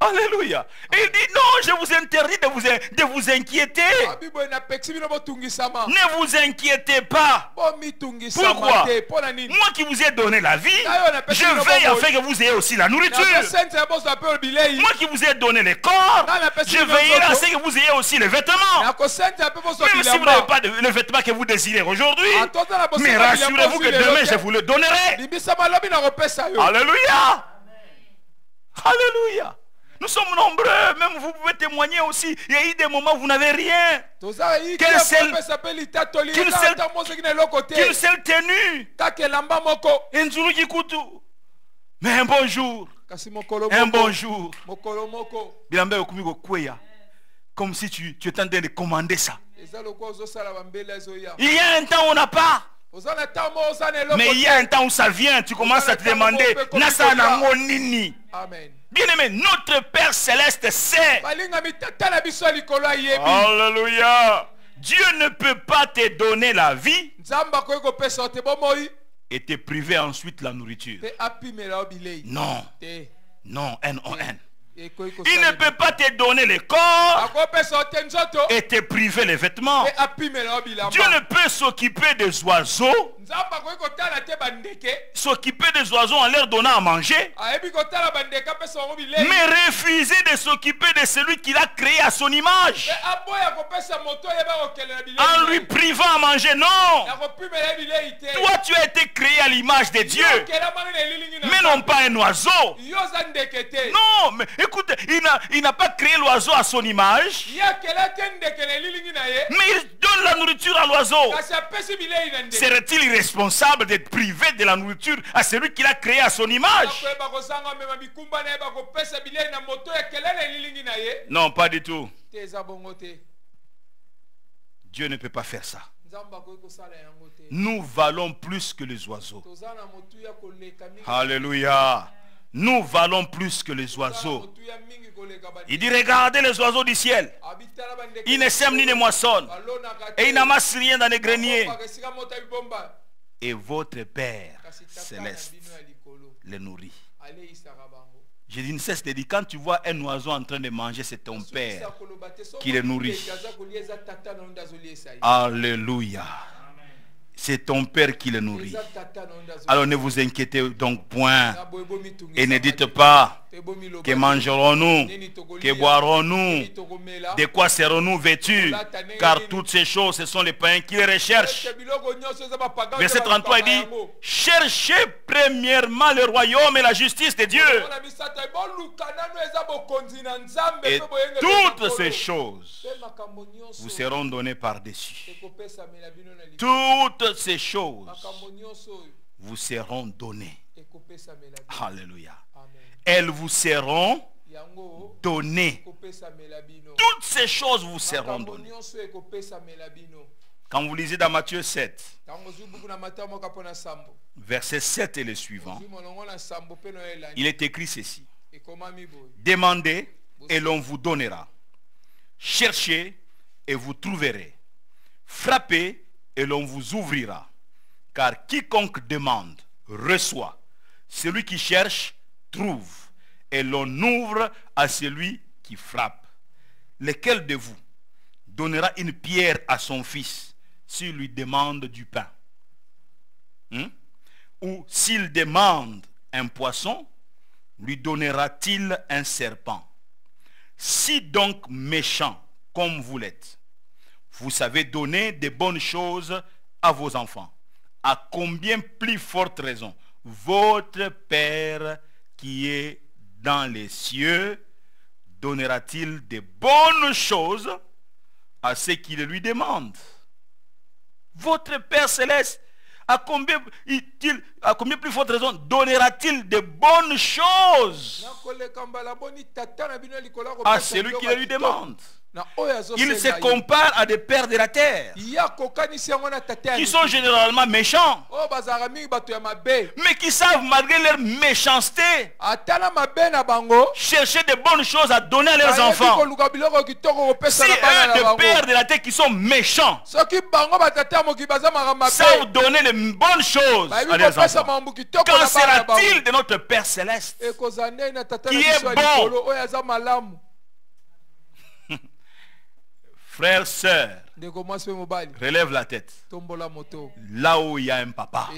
Alléluia. Il dit non, je vous interdis de vous inquiéter. Ne vous inquiétez pas. Pourquoi? Moi qui vous ai donné la vie, je veille afin que vous ayez aussi la nourriture. Moi qui vous ai donné le corps, je veillerai à ce que vous ayez aussi les vêtements. Même si vous n'avez pas le vêtement que vous désirez aujourd'hui, mais rassurez-vous que demain je vous le donnerai. Alléluia. Alléluia. Nous sommes nombreux, même vous pouvez témoigner aussi. Il y a eu des moments où vous n'avez rien. Qu'une seule tenue. Mais un bon jour. Un bon jour. Comme si tu étais en train de commander ça. Il y a un temps où on n'a pas. Mais il y a un temps où ça vient. Tu commences à te demander. Amen. Bien-aimé, notre Père Céleste sait. Alléluia. Dieu ne peut pas te donner la vie et te priver ensuite la nourriture. Non. Non, N-O-N. Il ne peut pas te donner le corps et te priver les vêtements. Dieu ne peut s'occuper des oiseaux, s'occuper des oiseaux en leur donnant à manger, mais refuser de s'occuper de celui qu'il a créé à son image en lui privant à manger. Non. Toi tu as été créé à l'image de Dieu, mais non pas un oiseau. Non, mais écoute, il n'a pas créé l'oiseau à son image, mais il donne la nourriture à l'oiseau. Serait-il irresponsable d'être privé de la nourriture à celui qui l'a créé à son image? Non, pas du tout. Dieu ne peut pas faire ça. Nous valons plus que les oiseaux. Alléluia. Nous valons plus que les oiseaux. Il dit, regardez les oiseaux du ciel. Ils ne sèment ni ne moissonnent. Et ils n'amassent rien dans les greniers. Et votre Père Céleste les nourrit. Je dis, ne cesse de dire, quand tu vois un oiseau en train de manger, c'est ton père qui le nourrit. Alléluia. C'est ton père qui le nourrit. Alors ne vous inquiétez donc point. Et ne dites pas, que mangerons-nous, que boirons-nous, de quoi serons-nous vêtus, car toutes ces choses, ce sont les païens qui les recherchent. Verset 33, il dit, cherchez premièrement le royaume et la justice de Dieu. Et toutes ces choses vous seront données par-dessus. Toutes ces choses vous seront données. Alléluia. Elles vous seront données. Toutes ces choses vous seront données. Quand vous lisez dans Matthieu 7, verset 7 et le suivant, il est écrit ceci. Demandez et l'on vous donnera. Cherchez et vous trouverez. Frappez et l'on vous ouvrira. Car quiconque demande, reçoit. Celui qui cherche, trouve. Et l'on ouvre à celui qui frappe. Lequel de vous donnera une pierre à son fils s'il lui demande du pain? Ou s'il demande un poisson, lui donnera-t-il un serpent? Si donc méchant comme vous l'êtes, vous savez donner de bonnes choses à vos enfants, à combien plus forte raison votre Père qui est dans les cieux donnera-t-il de bonnes choses à ceux qui le lui demandent? Votre Père céleste, à combien plus forte raison donnera-t-il de bonnes choses à celui qui le lui demande? Il se compare à des pères de la terre qui sont généralement méchants, mais qui savent malgré leur méchanceté chercher de bonnes choses à donner à leurs enfants. Si eux, des pères de la terre qui sont méchants, savent donner de bonnes choses à leurs enfants, qu'en sera-t-il de notre Père céleste qui est bon? Frères, sœurs, relève la tête. Là où il y a un papa.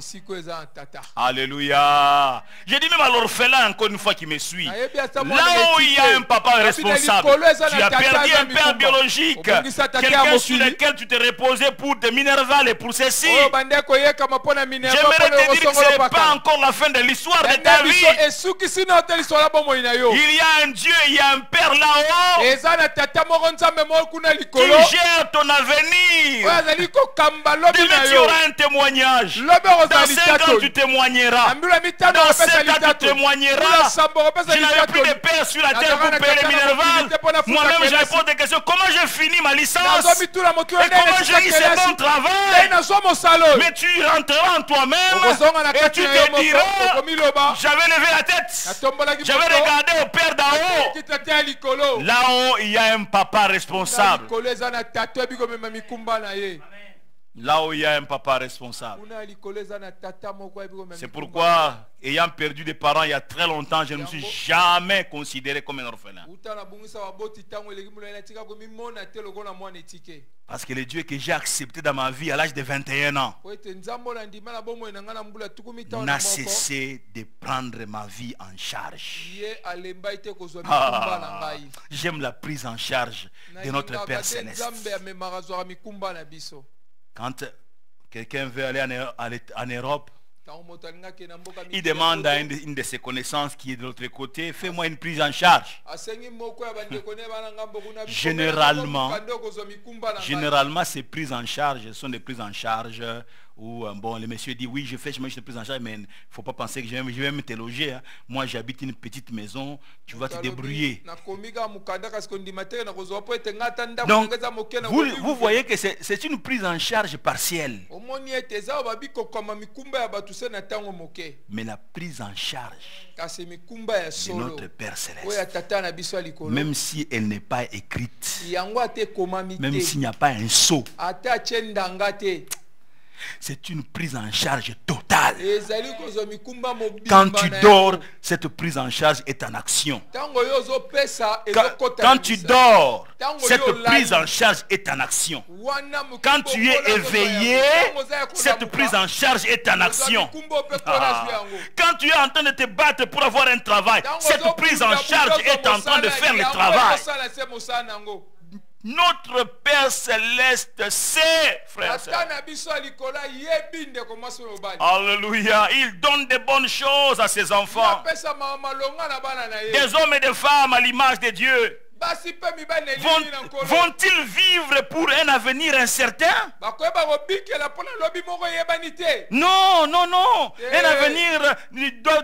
Alléluia. J'ai dit même à l'orphelin, encore une fois, qui me suit. Là où il y a un papa responsable, tu as perdu un père biologique, quelqu'un sur lequel tu t'es reposé pour des minérales et pour ceci. J'aimerais te dire que ce n'est pas encore la fin de l'histoire de ta vie. Il y a un Dieu, il y a un Père là-haut qui gère ton avenir. Demain tu auras un témoignage. Dans 5 ans tu témoigneras. Dans 7 ans tu témoigneras. Je n'avais plus de père sur la terre pour payer les minérales. Moi-même je me pose des questions. Comment j'ai fini ma licence? Et comment j'ai eu ce bon travail? Mais tu rentreras en toi-même et tu te diras, j'avais levé la tête, j'avais regardé au Père d'en haut. Là-haut il y a un papa responsable. Là où il y a un papa responsable. C'est pourquoi, ayant perdu des parents il y a très longtemps, je ne me suis jamais considéré comme un orphelin. Parce que le Dieu que j'ai accepté dans ma vie à l'âge de 21 ans n'a cessé de prendre ma vie en charge. J'aime la prise en charge de notre Père Céleste. Quand quelqu'un veut aller en Europe, il demande à une de ses connaissances qui est de l'autre côté, fais-moi une prise en charge. Généralement, ces prises en charge sont des prises en charge où bon, le monsieur dit oui, je fais une prise en charge, mais il ne faut pas penser que je vais même te loger. Hein. Moi, j'habite une petite maison, tu vas te débrouiller. Donc, vous voyez que c'est une prise en charge partielle. Mais la prise en charge de notre Père Céleste, même si elle n'est pas écrite, même s'il n'y a pas un sceau, C'est une prise en charge totale. ezali kozwa mikumba mobimba Quand tu na dors, yango. cette prise en charge est en action. Ntango yo ozopesa Quand ezokota na tu misa. dors, Ntango cette yo olali, prise en charge est en action. wana mikumba Quand tu es okola kozwa éveillé, yango. Ntango oza ya cette kolamuka, prise en charge est en ozwa action. mikumba ope kona Ah. zwa yango. Quand tu es en train de te battre pour avoir un travail, Ntango cette ozokunda prise en buta charge est en train de mosala faire le yango, travail. ekosala se mosala nango. Notre Père Céleste sait, frère. Ata na biso ya likolo ayebi ndeko mwasi oyo mobali. Alléluia. Il donne de bonnes choses à ses enfants. Apesa malonga na bana na ye. Des hommes et des femmes à l'image de Dieu. Basi pe mibali na elingi na nkolo. Vont-ils vivre pour un avenir incertain? bakoyeba kobikela mpona lobi moko eyebani te. Non, non, non. Eh. Un avenir,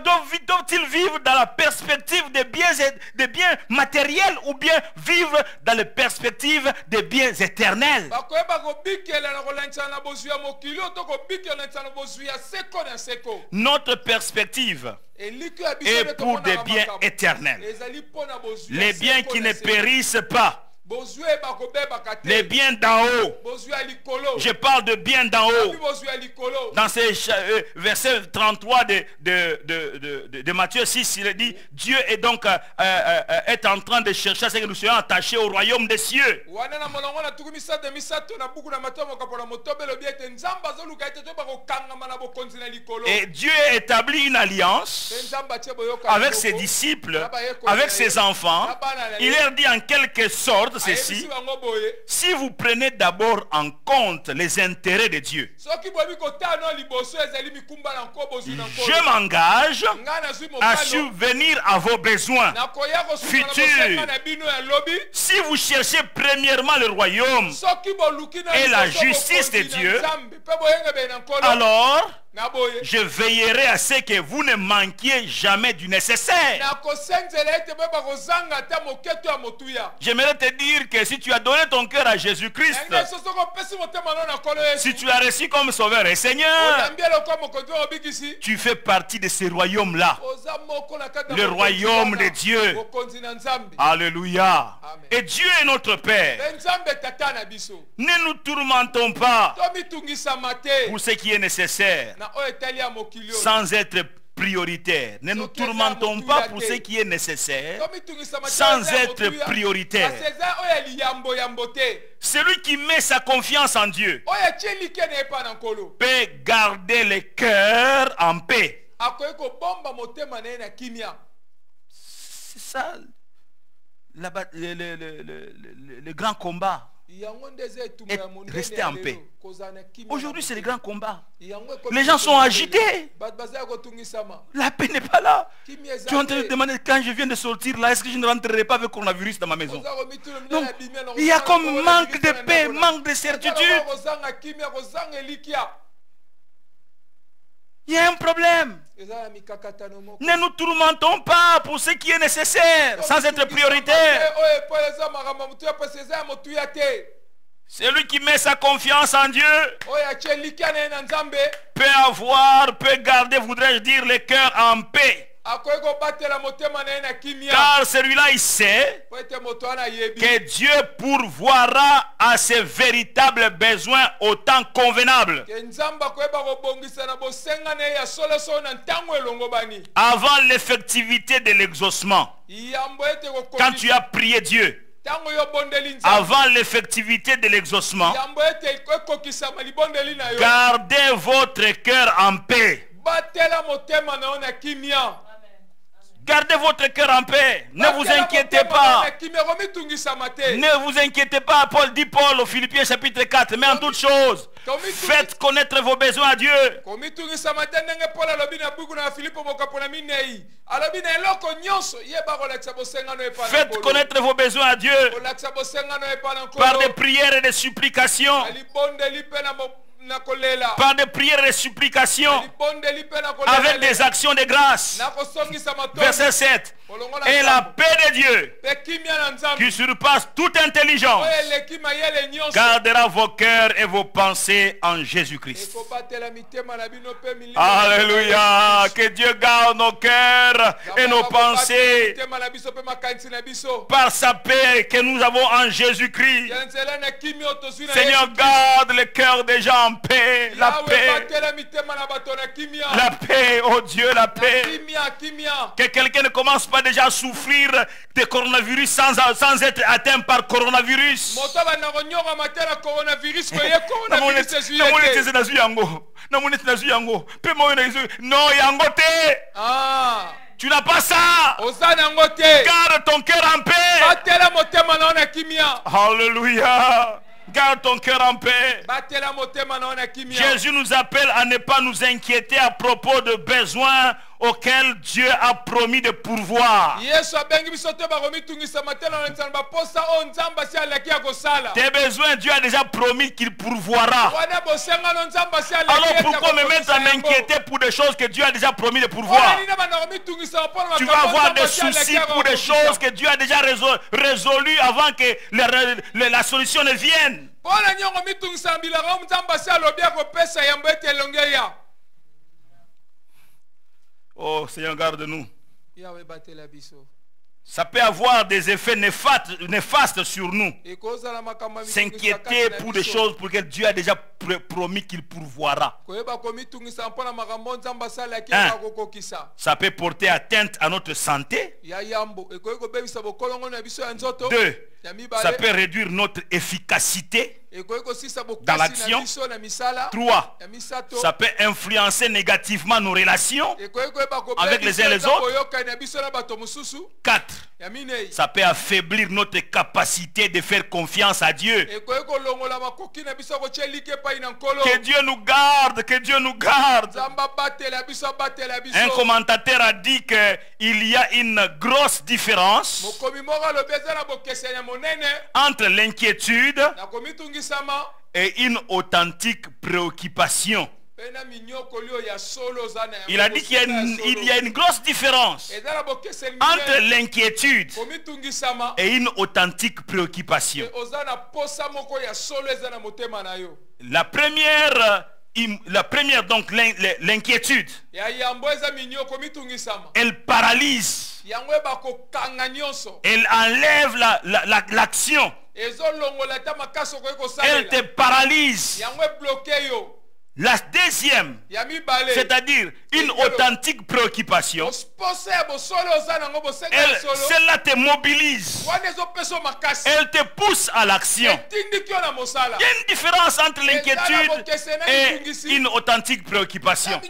doivent-ils vivre dans la perspective des biens matériels ou bien vivre dans la perspective des biens éternels? bakoyeba kobikela na kolandisa na bozwi ya mokili oyo to kobikela na kolandisa na bozwi ya seko na seko. Notre perspective eliki ya biso est nde pour des tomonaka biens makambo. éternels. ezali mpona bozwi ya Les biens seko qui na ne seko. périssent pas. bozwi bakobebaka te. Les biens d'en haut. bozwi ya likolo. Je parle de biens d'en haut. Abi bozwi ya likolo. Dans ces versets 33 de Matthieu 6, il dit, Dieu est donc est en train de chercher à ce que nous soyons attachés au royaume des cieux. wana na molongo na tuku misato misato na buku na matomo kapola motobe lobi ete nzambe azoluka ete to bakokangama na bokonzi na likolo. Et Dieu établit une alliance Pe nzambe atie boyoka avec biloko. ses disciples, avec ses enfants. Il leur dit en quelque sorte Ayebisi ceci: bango boye. si vous prenez d'abord en compte les intérêts de Dieu, soki boyebi kotano liboso ezali mikumba na nko bozwi na nkolo. je m'engage nga nazwi à mokano subvenir à vos besoins. nakoya kosunga na Futur. bosenga na bino ya lobi. Si vous cherchez premièrement le royaume, soki boluki na Et la liboso justice de bokonzi na Dieu, nzambe mpe boyengebeli na nkolo alors na boye je veillerai à ce que vous ne manquiez jamais du nécessaire. nakosenzela ete boyeba kozanga ata moketo ya motuya. J'aimerais te dire que si tu as donné ton cœur à Jésus-Christ, yange so soki opesi motema no na nkolo yesu si tu as reçu comme sauveur et Seigneur, oyambi eloko ya mokonzi oyo obikisi tu fais partie de ce royaume-là, oza moko na kati ya le bokonzi royaume wana. de Dieu. bokonzi na nzambe. Alléluia. Amen. Et Dieu est notre Père. Pe nzambe tata na biso Ne nous tourmentons pas tomitungisama te pour ce qui est nécessaire, na oyo etali ya mokili oyo. sans être prioritaire. Ne nous tourmentons pas pour ce qui est nécessaire, tomitungisama te sans eza ya être motuya, prioritaire. kasi eza oyo ya liyambo yambo te Celui qui met sa confiance en Dieu oyo etie like na epa na nkolo peut garder le cœur en paix. akoki kobomba motema na ye na kimia. C'est ça le grand combat. yango nde eza etumba Et ya monene rester ya en lelo, paix. kozala na kimia Aujourd'hui, na c'est le motema. grand combat. Yango ekomi Les gens sont kotunga agités. lelo. bato baza ya kotungisama. La paix n'est pas là. kimia Tu es en train de eza te. demander quand je viens de sortir là, est-ce que je ne rentrerai pas avec coronavirus dans ma maison? Oza komituna Non. mina na bimia na Il y a kozanga comme na manque kozanga de na paix, ndako na- manque de Eza certitude. lokola kozanga kimia kozanga elikia. Il y a un problème. eza na mikakatano moko. Ne nous tourmentons pas pour ce qui est nécessaire, sans être prioritaire. oyo epo eza makambo ya motuya mpasi eza ya motuya te. Celui qui met sa confiance en Dieu oyo atie likia na ye na nzambe peut garder, voudrais-je dire, le cœur en paix. akoki kobatela motema na ye na kimia. Car celui-là, il sait po ete moto wana ayebi que Dieu pourvoira à ses véritables besoins au temps convenable. ke nzambe akoyeba kobongisa na bosenga na ye ya solosolo na ntango elongo bani. Avant l'effectivité de l'exaucement, yambo ete quand tu as prié Dieu, ntango yo bondeli nzambe avant l'effectivité de l'exaucement, yambo ete ekokisama libondeli na yo. gardez votre cœur en paix. batela motema na yo na kimia. Gardez votre cœur en paix. Ne vous Batela inquiétez motema na yo pas. na kimia komitungisama te. Ne vous inquiétez pas. Paul dit Paul au Philippiens chapitre 4. Mais en toutes choses, faites connaître vos besoins à Dieu. komitungisama te ndenge paul alobi na buku na filipo mokapo na minei alobi na eloko nyonso yeba kolakisa bosengano epa na Faites nkolo. connaître vos besoins à Dieu kolakisa bosengano epa na par des nkolo. prières et des supplications. alibondeli mpe na kolela. Par des prières et des supplications. alibondeli mpe na kolela. Avec des actions de grâce. na kosongisa matondi. Verset 7. Et la paix de Dieu, qui surpasse toute intelligence, gardera vos cœurs et vos pensées en Jésus-Christ. Alléluia. Que Dieu garde nos cœurs et nos pensées par sa paix que nous avons en Jésus-Christ. Seigneur, garde les cœurs des gens en paix. La paix. La paix, oh Dieu, la paix. Que quelqu'un ne commence pas déjà à souffrir de coronavirus sans être atteint par coronavirus. Non, tu n'as pas ça. Garde ton cœur en paix. Alléluia. Garde ton cœur en paix. Jésus nous appelle à ne pas nous inquiéter à propos de besoins auxquels Dieu a promis de pourvoir. Tes besoins, Dieu a déjà promis qu'il pourvoira. Alors pourquoi me mettre à m'inquiéter pour des choses que Dieu a déjà promis de pourvoir? Tu vas avoir des soucis pour des choses que Dieu a déjà résolues avant que la solution ne vienne. Oh Seigneur, garde-nous. Ça peut avoir des effets néfastes sur nous. S'inquiéter pour des choses pour lesquelles Dieu a déjà promis qu'il pourvoira. Ça peut porter atteinte à notre santé. 2. Ça peut réduire notre efficacité dans l'action. 3. Ça peut influencer négativement nos relations avec les uns et les autres. 4. Ça peut affaiblir notre capacité de faire confiance à Dieu. Que Dieu nous garde, que Dieu nous garde. Un commentateur a dit qu'il y a une grosse différence entre l'inquiétude et une authentique préoccupation. Il a dit qu'il y a une grosse différence entre l'inquiétude et une authentique préoccupation. La première donc l'inquiétude, elle paralyse, elle enlève l'action, elle te paralyse. La deuxième, c'est-à-dire une authentique préoccupation, celle-là te mobilise, elle te pousse à l'action. Il y a une différence entre l'inquiétude et une authentique préoccupation.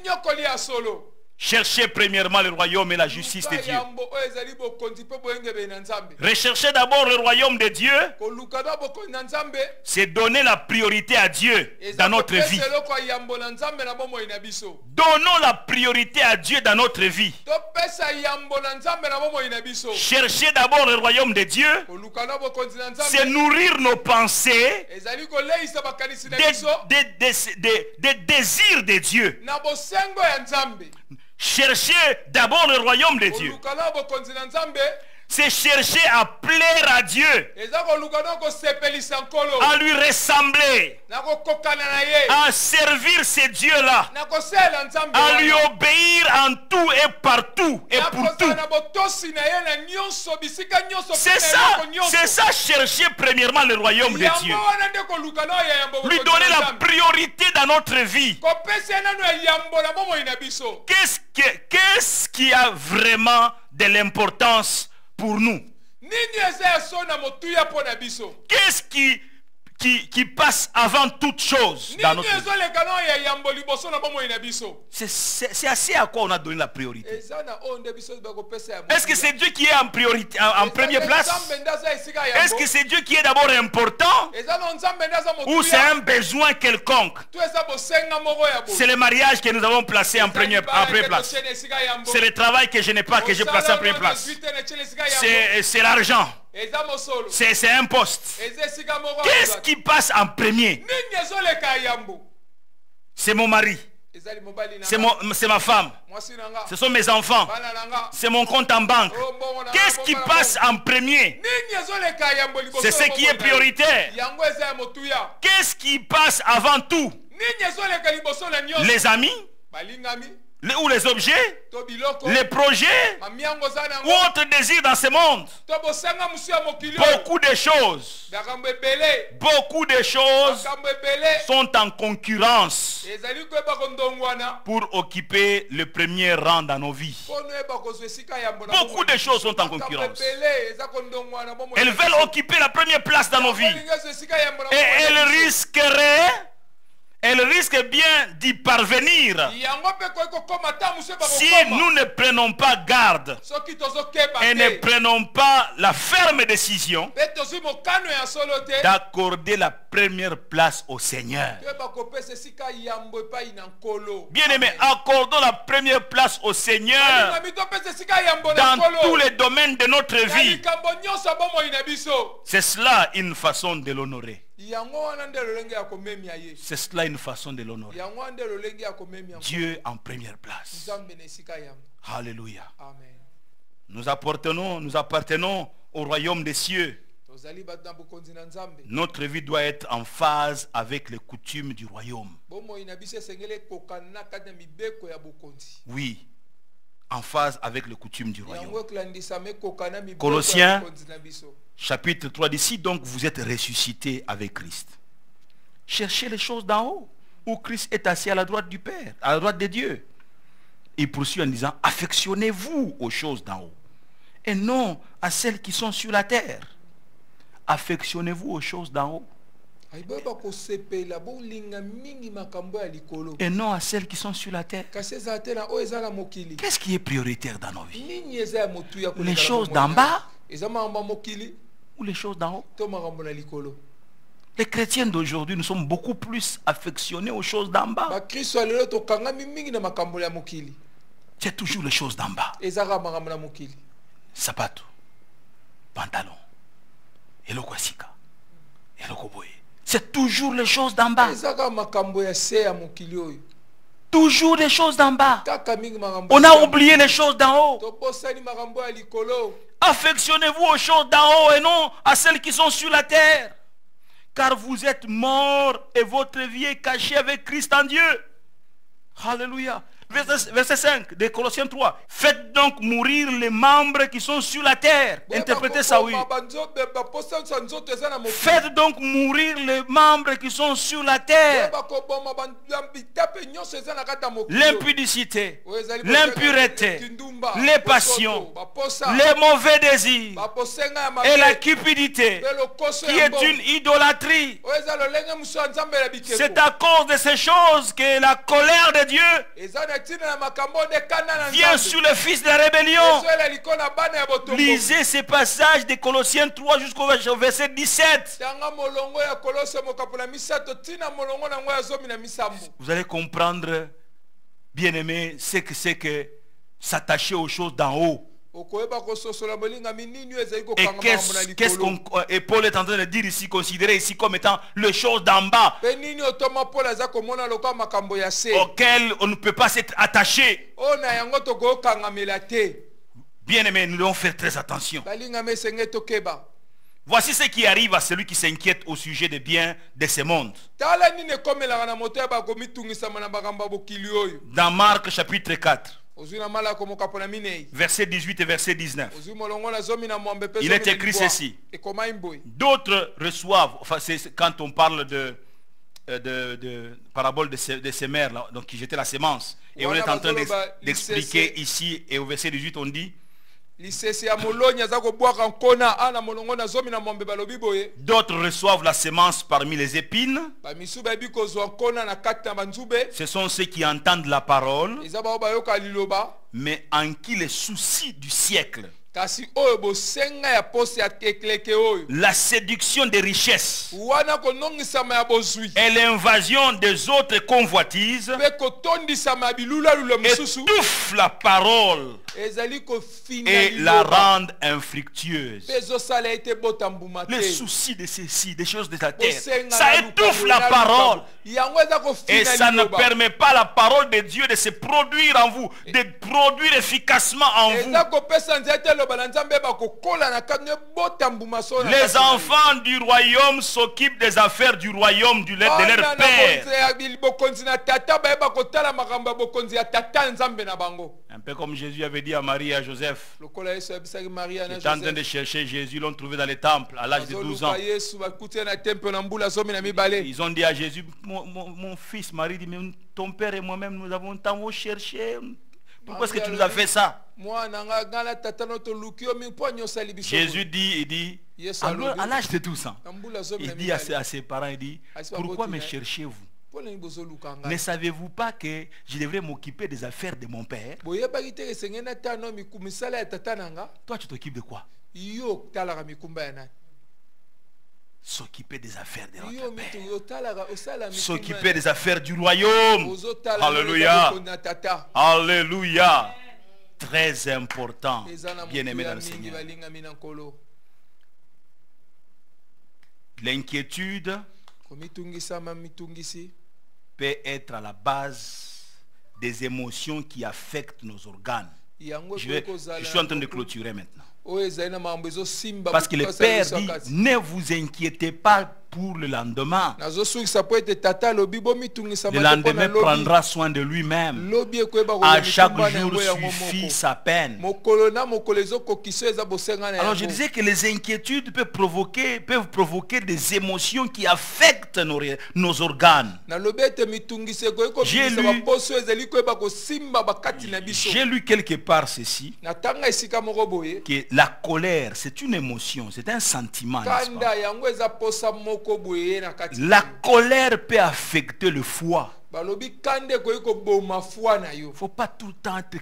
Cherchez premièrement le royaume et la justice de Dieu. Recherchez d'abord le royaume de Dieu. C'est donner la priorité à Dieu dans notre vie. Donnons la priorité à Dieu dans notre vie. Cherchez d'abord le royaume de Dieu. C'est nourrir nos pensées des désirs de Dieu. Chercher d'abord le royaume de Dieu. C'est chercher à plaire à Dieu, à lui ressembler, à servir ces dieux-là, à lui obéir en tout et partout et pour tout. C'est ça chercher premièrement le royaume de Dieu. Lui donner la priorité dans notre vie. Qu'est-ce qui a vraiment de l'importance pour nous? Qu'est-ce qui passe avant toute chose dans notre vie? C'est assez à quoi on a donné la priorité. Est-ce que c'est Dieu qui est en priorité, en première place? Est-ce que c'est Dieu qui est d'abord important? Ou c'est un besoin quelconque? C'est le mariage que nous avons placé en première place. C'est le travail que je n'ai pas, que j'ai placé en première place. C'est l'argent. C'est un poste. Qu'est-ce qui passe en premier? C'est mon mari. C'est ma femme. Ce sont mes enfants. C'est mon compte en banque. Qu'est-ce qui passe en premier? C'est ce qui est prioritaire. Qu'est-ce qui passe avant tout? Les amis? Ou les objets, les projets, ou autres désirs dans ce monde. Beaucoup de choses sont en concurrence pour occuper le premier rang dans nos vies. Beaucoup de choses sont en concurrence. Elles veulent occuper la première place dans nos vies. Et elles risquent bien d'y parvenir si nous ne prenons pas garde et ne prenons pas la ferme décision d'accorder la première place au Seigneur. Bien-aimés, accordons la première place au Seigneur dans tous les domaines de notre vie. C'est cela une façon de l'honorer. C'est cela une façon de l'honorer. Dieu en première place. Alléluia. Nous appartenons au royaume des cieux. Notre vie doit être en phase avec les coutumes du royaume. Oui, en phase avec les coutumes du royaume. Colossiens chapitre 3 d'ici, donc vous êtes ressuscités avec Christ. Cherchez les choses d'en haut, où Christ est assis à la droite du Père, à la droite de Dieu. Il poursuit en disant, affectionnez-vous aux choses d'en haut, et non à celles qui sont sur la terre. Affectionnez-vous aux choses d'en haut, et non à celles qui sont sur la terre. Qu'est-ce qui est prioritaire dans nos vies? Les choses d'en bas ou les choses d'en haut? Les chrétiens d'aujourd'hui, nous sommes beaucoup plus affectionnés aux choses d'en bas. C'est toujours les choses d'en bas. Sapato, pantalon, elokwasika, elokoboye. C'est toujours les choses d'en bas. Toujours les choses d'en bas. On a oublié les choses d'en haut. Affectionnez-vous aux choses d'en haut et non à celles qui sont sur la terre. Car vous êtes morts et votre vie est cachée avec Christ en Dieu. Alléluia. Verset 5 de Colossiens 3. Faites donc mourir les membres qui sont sur la terre. Interprétez ça, oui. Faites donc mourir les membres qui sont sur la terre. L'impudicité, l'impureté, les passions, les mauvais désirs et la cupidité, qui est une idolâtrie. C'est à cause de ces choses que la colère de Dieu vient sur le fils de la rébellion. Lisez ces passages de Colossiens 3 jusqu'au verset 17. Vous allez comprendre, bien-aimés, ce que c'est que s'attacher aux choses d'en haut. Et Paul est en train de dire ici, considérer ici comme étant les choses d'en bas, auxquelles on ne peut pas s'être attaché. Bien aimé, nous devons faire très attention. Voici ce qui arrive à celui qui s'inquiète au sujet des biens de ce monde. Dans Marc chapitre 4, verset 18 et verset 19, il est écrit ceci. D'autres reçoivent, enfin c'est quand on parle de parabole de ces mères là, donc qui jetaient la sémence, et on est en train d'expliquer ici, et au verset 18 on dit, d'autres reçoivent la sémence parmi les épines. Ce sont ceux qui entendent la parole, mais en qui les soucis du siècle kasi oyo bosenga ya posa ya tekleke oyo la séduction des richesses wana konongisama ya bozwi et l'invasion des autres convoitises pe kotondisama ya bilulalula mosusu étouffe la parole ezali kofina et la rendent infructueuse. pe ezosala ete bota mbuma te Les soucis de ceci, des choses de la terre, Bosenga ça na étouffe lukambo, la na parole. lukambo. Yango eza Et kofina ça ne liloba. permet pas la parole de Dieu de se produire en vous, de produire efficacement en vous. eza kopesa nzela ete eloba na nzambe bakokola na kati bota mbuma so na Les kati na yo. enfants du royaume s'occupent des affaires du royaume de leur Bana na père. bonze ya bokonzi na tata bayeba kotala makambo ya bokonzi ya tata nzambe na bango Un peu comme Jésus avait dit à Marie et à Joseph, lokola yesu ayebisaki maria qui na étaient en train de joseph chercher Jésus, ils l'ont trouvé dans les temples à l'âge de 12 ans. bazoluka yesu bakuti ye na temple na mbula zomi na mibale Ils ont dit à Jésus, mon fils, Marie dit, mais ton père et moi-même, nous avons tant cherché. Pourquoi est-ce que tu nous as fait ça? mwana nga nga na tata no toluki yo mingi mpo nyosali biso Jésus dit, il dit, Yesu alors, alobi, à l'âge de 12 ans, na mbula zomi na il dit à mibale ses parents, il dit, Asi pourquoi baboti me na ye. cherchez-vous? mpo nini bozoluka Ne ngai savez-vous pas que je devrais m'occuper des affaires de mon père? boyebaki te esengeli natano misala ya tata na nga Toi, tu t'occupes de quoi? yo otalaka mikumba ya nani S'occuper des affaires de notre yo père. mitu otalaka osala S'occuper des affaires du royaume. ozotala Alléluia. na tata Alléluia. Très important. eza na Bien-aimé dans le mingi Seigneur. balingami na nkolo L'inquiétude komitungisama mitungisi peut être à la base des émotions qui affectent nos organes. yango Je suis en train de clôturer maintenant. oyo ezali na makambo ezosimba Parce que le bokasa Père biso dit, kati. ne vous inquiétez pas pour le lendemain. nazosukisa po ete tata alobi bomitungisama Le te mpo na lendemain lobi prendra soin de lui-même. lobi ekoyeba À chaque mikumba na jour yango yango suffit moko sa peine. mokolo na mokolo ezokokisa eza bosenga na Alors je yango disais que les inquiétudes peuvent provoquer des émotions qui affectent nos organes. nalobi ete mitungisi ekoki J'ai kobimisa lu- baposo ezali koyeba kosimba bakati na biso J'ai lu quelque part ceci, natanga esika moko boye que la colère, c'est une émotion, c'est un sentiment, n'est-ce pas? kanda yango eza posa moko boye na kati La colère peut affecter le foie. balobi kanda ekoki koboma fwa na yo Faut pas tout le temps être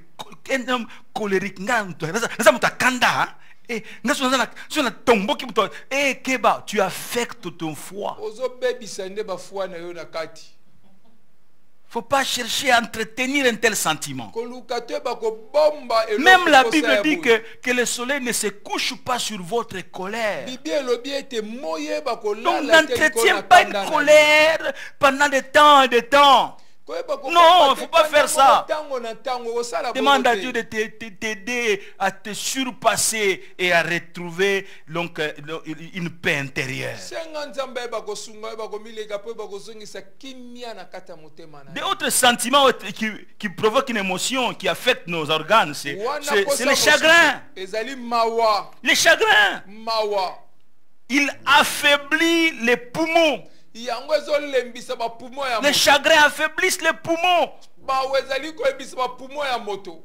un homme colérique. Naza muta kanda, hein? Eh, Keba, tu affectes ton foie. ozobebisa nde bafwa na yo na kati Faut pas chercher à entretenir un tel sentiment. koluka toyeba kobomba eloko Même la posa Bible ya dit boye. que le soleil ne se couche pas sur votre colère. bibi elobi ete moyeba Donc kolala te n'entretiens likolo pas na kanda une na colère pendant des temps et des temps. Koyeba ko- Non, te faut pas kanda faire ça. moko ntango na ntango kosala Demande bongo à te. Dieu de t'aider à te surpasser et à retrouver donc, une paix intérieure. senga nzambe ayeba kosunga ayeba komileka mpo ayeba kozongisa kimia na kati ya motema na Des ye. autres sentiments qui provoquent une émotion, qui affectent nos organes, c'est Wana posa le mosusu chagrin. ezali mawa Le chagrin, mawa il affaiblit les poumons. yango ezolembisa bapumo ya Les moto chagrins affaiblissent les poumons. mawa ezali koyebisa bapumo ya moto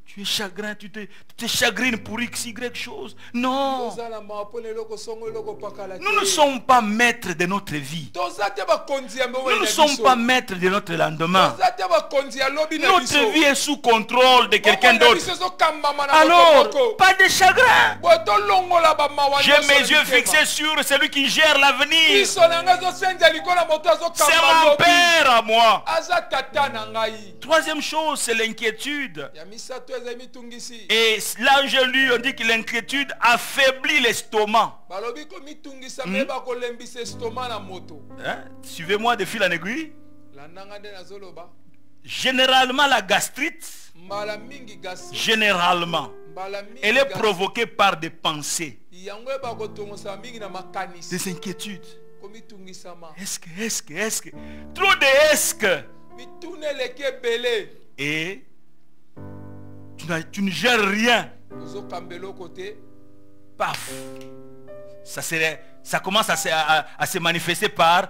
Tu es chagrin, tu te chagrines pour X, Y chose. Non. ozala mawa mpona eloko songo eloko pakala te Nous ne sommes pas maîtres de notre vie. toza te bakonzi ya mbewe Nous ne na sommes biso pas maîtres de notre lendemain. toza te bakonzi ya lobi na biso Notre vie est sous contrôle de quelqu'un Bomoi na d'autre. biso ezokambama na Alors, moto moko pas de chagrin. boye tolongola bamawa J'ai nyonso na mes yeux mitema. fixés sur celui qui gère l'avenir. biso na ngai ezosenza likola moto C'est azokamba mon lobi père à moi. aza tata na ngai Troisième chose, c'est l'inquiétude. ya misato ezali mitungisi Et là où j'ai lu, on dit que l'inquiétude affaiblit l'estomac. balobi komitungisa meyeba kolembisa estoma na moto Hein? Suivez-moi de fil en aiguille. landanga nde nazoloba Généralement, la gastrite, mbala mingi gasi généralement, mbala mingi elle est gasi. provoquée par des pensées, yango eba kotongosama mingi na makanisi des inquiétudes. komitungisama Est-ce que, trop de est-ce que. mituna eleki ebele Et tu ne gères rien. ozokamba eloko te Paf. Ça commence à se manifester par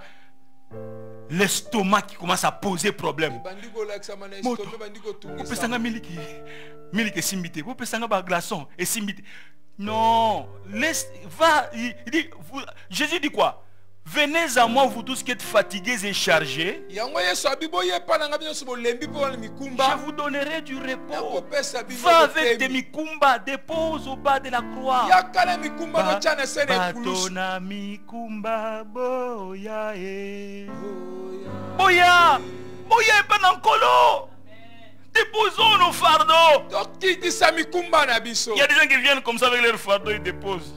l'estomac qui commence à poser problème. ebandi kolakisama na Moto. estoma ebandi Opesanga kotungisama miliki esimbite. Opesanga ba glaçon esimbite. Non, va. Jésus dit quoi? venez à moi, vous tous qui êtes fatigués et chargés. Je vous donnerai du repos. Va avec tes mikumba, dépose au bas de la croix. Batona mikumba boya e. Boya, boya e panankolo. Déposons nos fardeaux. Il y a des gens qui viennent comme ça avec leurs fardeaux, ils déposent.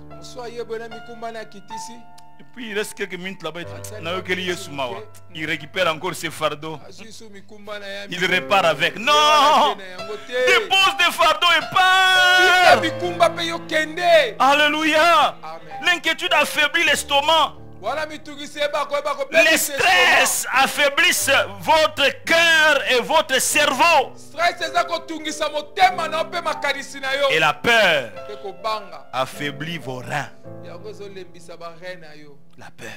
Et puis il reste quelques minutes là-bas. Il récupère encore ses fardeaux. Il repart avec. Non! Dépose des fardeaux et pars! Alléluia! L'inquiétude affaiblit l'estomac. Les stress affaiblissent votre cœur et votre cerveau. Et la peur affaiblit vos reins. La peur.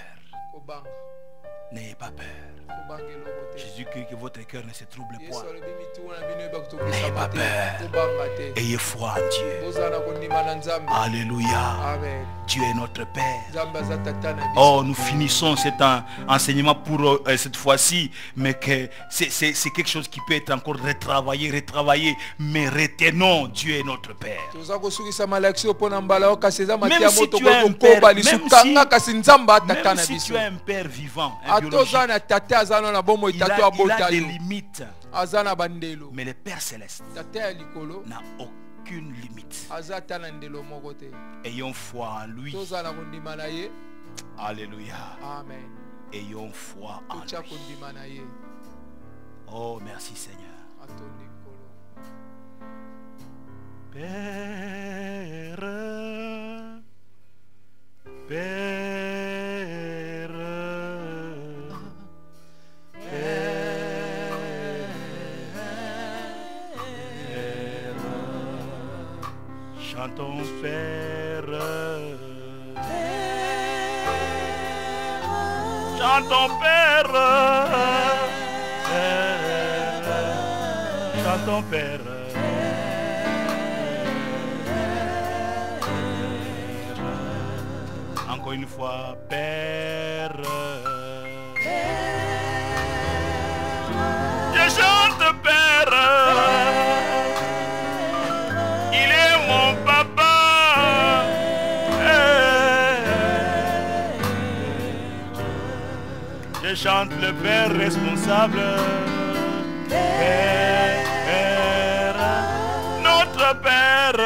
N'ayez pas peur. Jésus crie que votre cœur ne se trouble point. N'ayez pas peur. Ayez foi en Dieu. Alléluia. Dieu est notre Père. Oh, nous finissons cet enseignement pour cette fois-ci, mais que c'est quelque chose qui peut être encore retravaillé, mais retenons, Dieu est notre Père. Même si tu as un père, même si tu as un père vivant, un biologique, il a des limites. Mais le Père Céleste n'a aucune limite. Ayons foi en lui. Alléluia. Amen. Ayons foi en lui. Oh, merci Seigneur. Père, Père, chantons Père, chantons Père, chantons Père. Encore une fois, Père. Je chante Père. Il est mon papa. Je chante le Père responsable. Père, notre Père.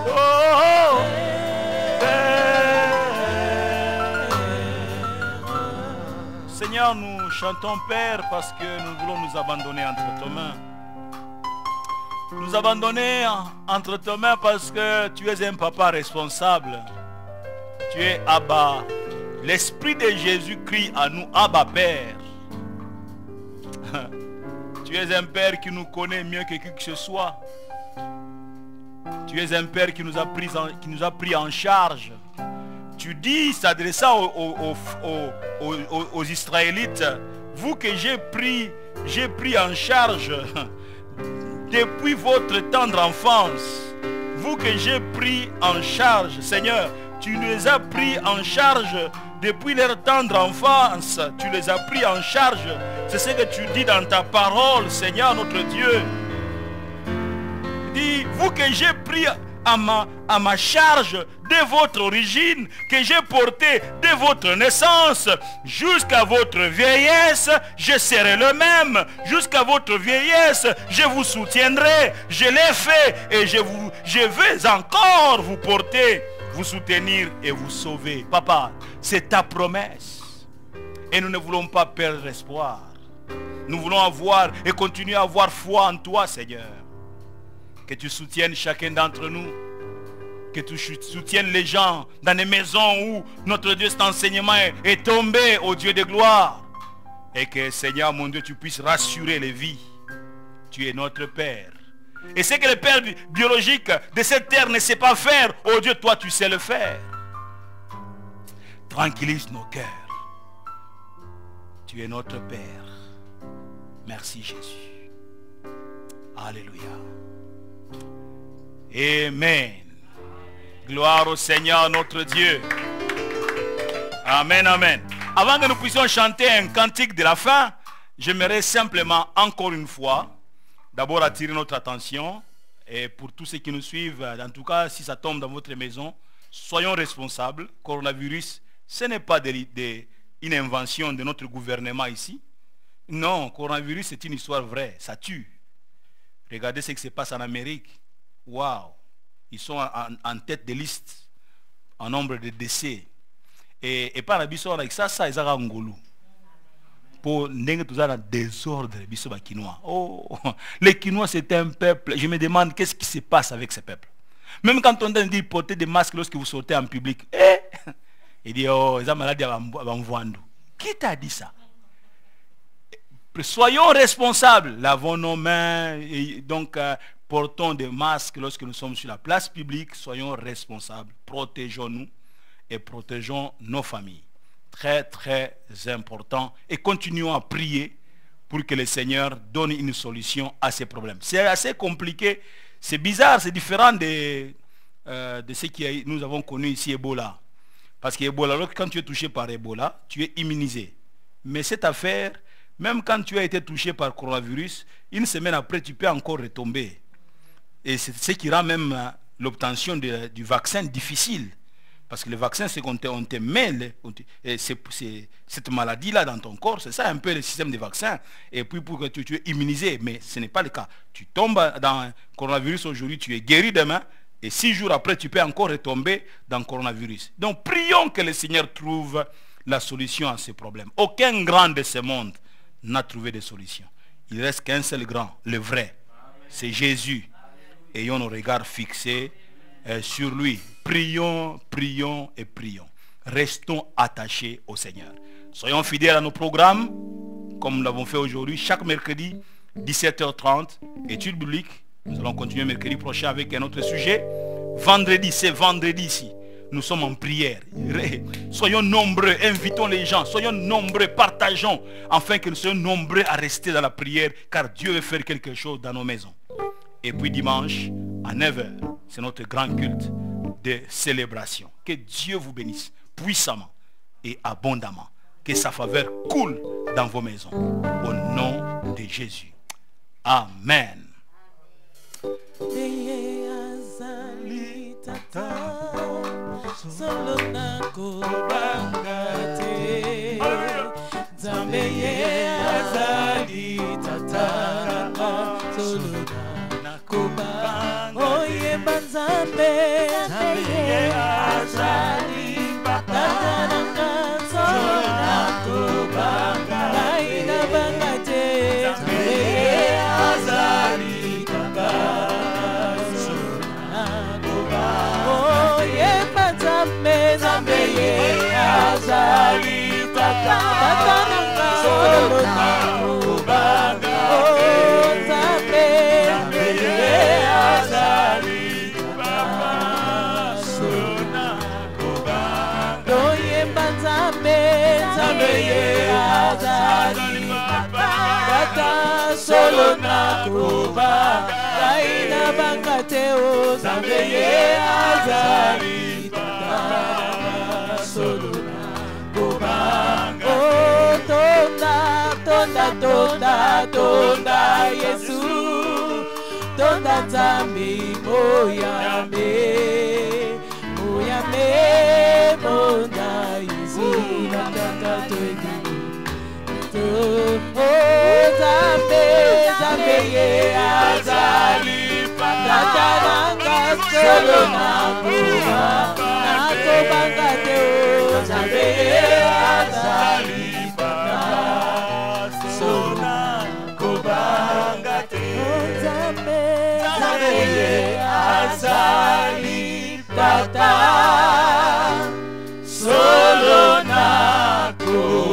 Oh, Père. Seigneur, nous chantons Père parce que nous voulons nous abandonner entre tes mains. Nous abandonner entre tes mains parce que tu es un papa responsable. Tu es Abba. L'Esprit de Jésus crie à nous, Abba Père. Tu es un Père qui nous connaît mieux que qui que ce soit. Tu es un Père qui nous a pris en charge. Tu dis, s'adressant aux Israélites, vous que j'ai pris en charge depuis votre tendre enfance, vous que j'ai pris en charge, Seigneur, tu les as pris en charge depuis leur tendre enfance, tu les as pris en charge. C'est ce que tu dis dans ta parole, Seigneur notre Dieu. Dis, vous que j'ai pris à ma charge de votre origine, que j'ai porté de votre naissance jusqu'à votre vieillesse, je serai le même. Jusqu'à votre vieillesse, je vous soutiendrai. Je l'ai fait et je vais encore vous porter, vous soutenir et vous sauver. Papa, c'est ta promesse. Et nous ne voulons pas perdre espoir. Nous voulons avoir et continuer à avoir foi en toi, Seigneur. Que tu soutiennes chacun d'entre nous. Que tu soutiennes les gens dans les maisons où notre Dieu, cet enseignement est tombé, au Dieu de gloire. Et que, Seigneur mon Dieu, tu puisses rassurer les vies. Tu es notre Père. Et ce que le Père biologique de cette terre ne sait pas faire, oh Dieu, toi tu sais le faire. Tranquillise nos cœurs. Tu es notre Père. Merci Jésus. Alléluia. Amen. Gloire au Seigneur notre Dieu. Amen, amen. Avant que nous puissions chanter un cantique de la fin, j'aimerais simplement encore une fois d'abord attirer notre attention, et pour tous ceux qui nous suivent, en tout cas si ça tombe dans votre maison, soyons responsables. Coronavirus, ce n'est pas une invention de notre gouvernement ici. Non, coronavirus c'est une histoire vraie, ça tue. Regardez ce qui se passe en Amérique. Waouh, ils sont en tête de liste en nombre de décès. Et par la biso avec ça ils ont ngolu. Pour n'engue tout ça dans désordre biso ba Quinois. Oh, les Quinois c'est un peuple. Je me demande qu'est-ce qui se passe avec ce peuple. Même quand on dit porter des masques lorsque vous sortez en public, il dit oh, ils ont maladie à Mvwandu. Qui t'a dit ça? Soyons responsables, lavons nos mains, et donc portons des masques lorsque nous sommes sur la place publique, soyons responsables, protégeons-nous et protégeons nos familles. Très très important, et continuons à prier pour que le Seigneur donne une solution à ces problèmes. C'est assez compliqué, c'est bizarre, c'est différent de ce que nous avons connu ici, Ebola. Parce que Ebola, quand tu es touché par Ebola, tu es immunisé. Mais cette affaire, même quand tu as été touché par coronavirus, une semaine après, tu peux encore retomber. Et c'est ce qui rend même l'obtention du vaccin difficile. Parce que le vaccin, c'est qu'on te met cette maladie-là dans ton corps. C'est ça un peu le système de vaccin. Et puis pour que tu es immunisé. Mais ce n'est pas le cas. Tu tombes dans le coronavirus aujourd'hui, tu es guéri demain. Et 6 jours après, tu peux encore retomber dans le coronavirus. Donc prions que le Seigneur trouve la solution à ces problèmes. Aucun grand de ce monde n'a trouvé de solution. Il reste qu'un seul grand, le vrai. C'est Jésus. Ayons nos regards fixés sur lui. Prions, prions et prions. Restons attachés au Seigneur. Soyons fidèles à nos programmes, comme nous l'avons fait aujourd'hui, chaque mercredi, 17h30, études bibliques. Nous allons continuer mercredi prochain avec un autre sujet. Vendredi, c'est vendredi ici. Nous sommes en prière. Soyons nombreux, invitons les gens, soyons nombreux, partageons, afin que nous soyons nombreux à rester dans la prière, car Dieu veut faire quelque chose dans nos maisons. Et puis dimanche, à 9h, c'est notre grand culte de célébration. Que Dieu vous bénisse puissamment et abondamment. Que sa faveur coule dans vos maisons. Au nom de Jésus. Amen. Solo na kuba kaina bangateo zambeye azali tata solo na kuba oh tonda tonda tonda tonda Yesu tonda zambi moyame moyame monda Yesu tata toedi Zambe azali pataranga solo na kuba na kubanga teo Zambe azali pataranga solo na kubanga teo Zambe azali pataranga solo na kubanga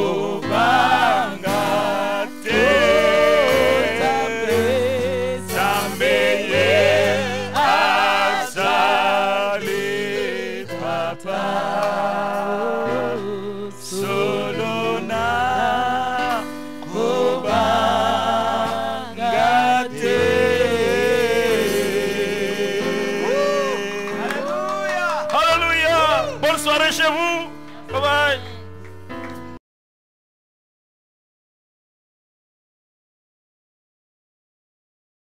chez vous. Bye bye.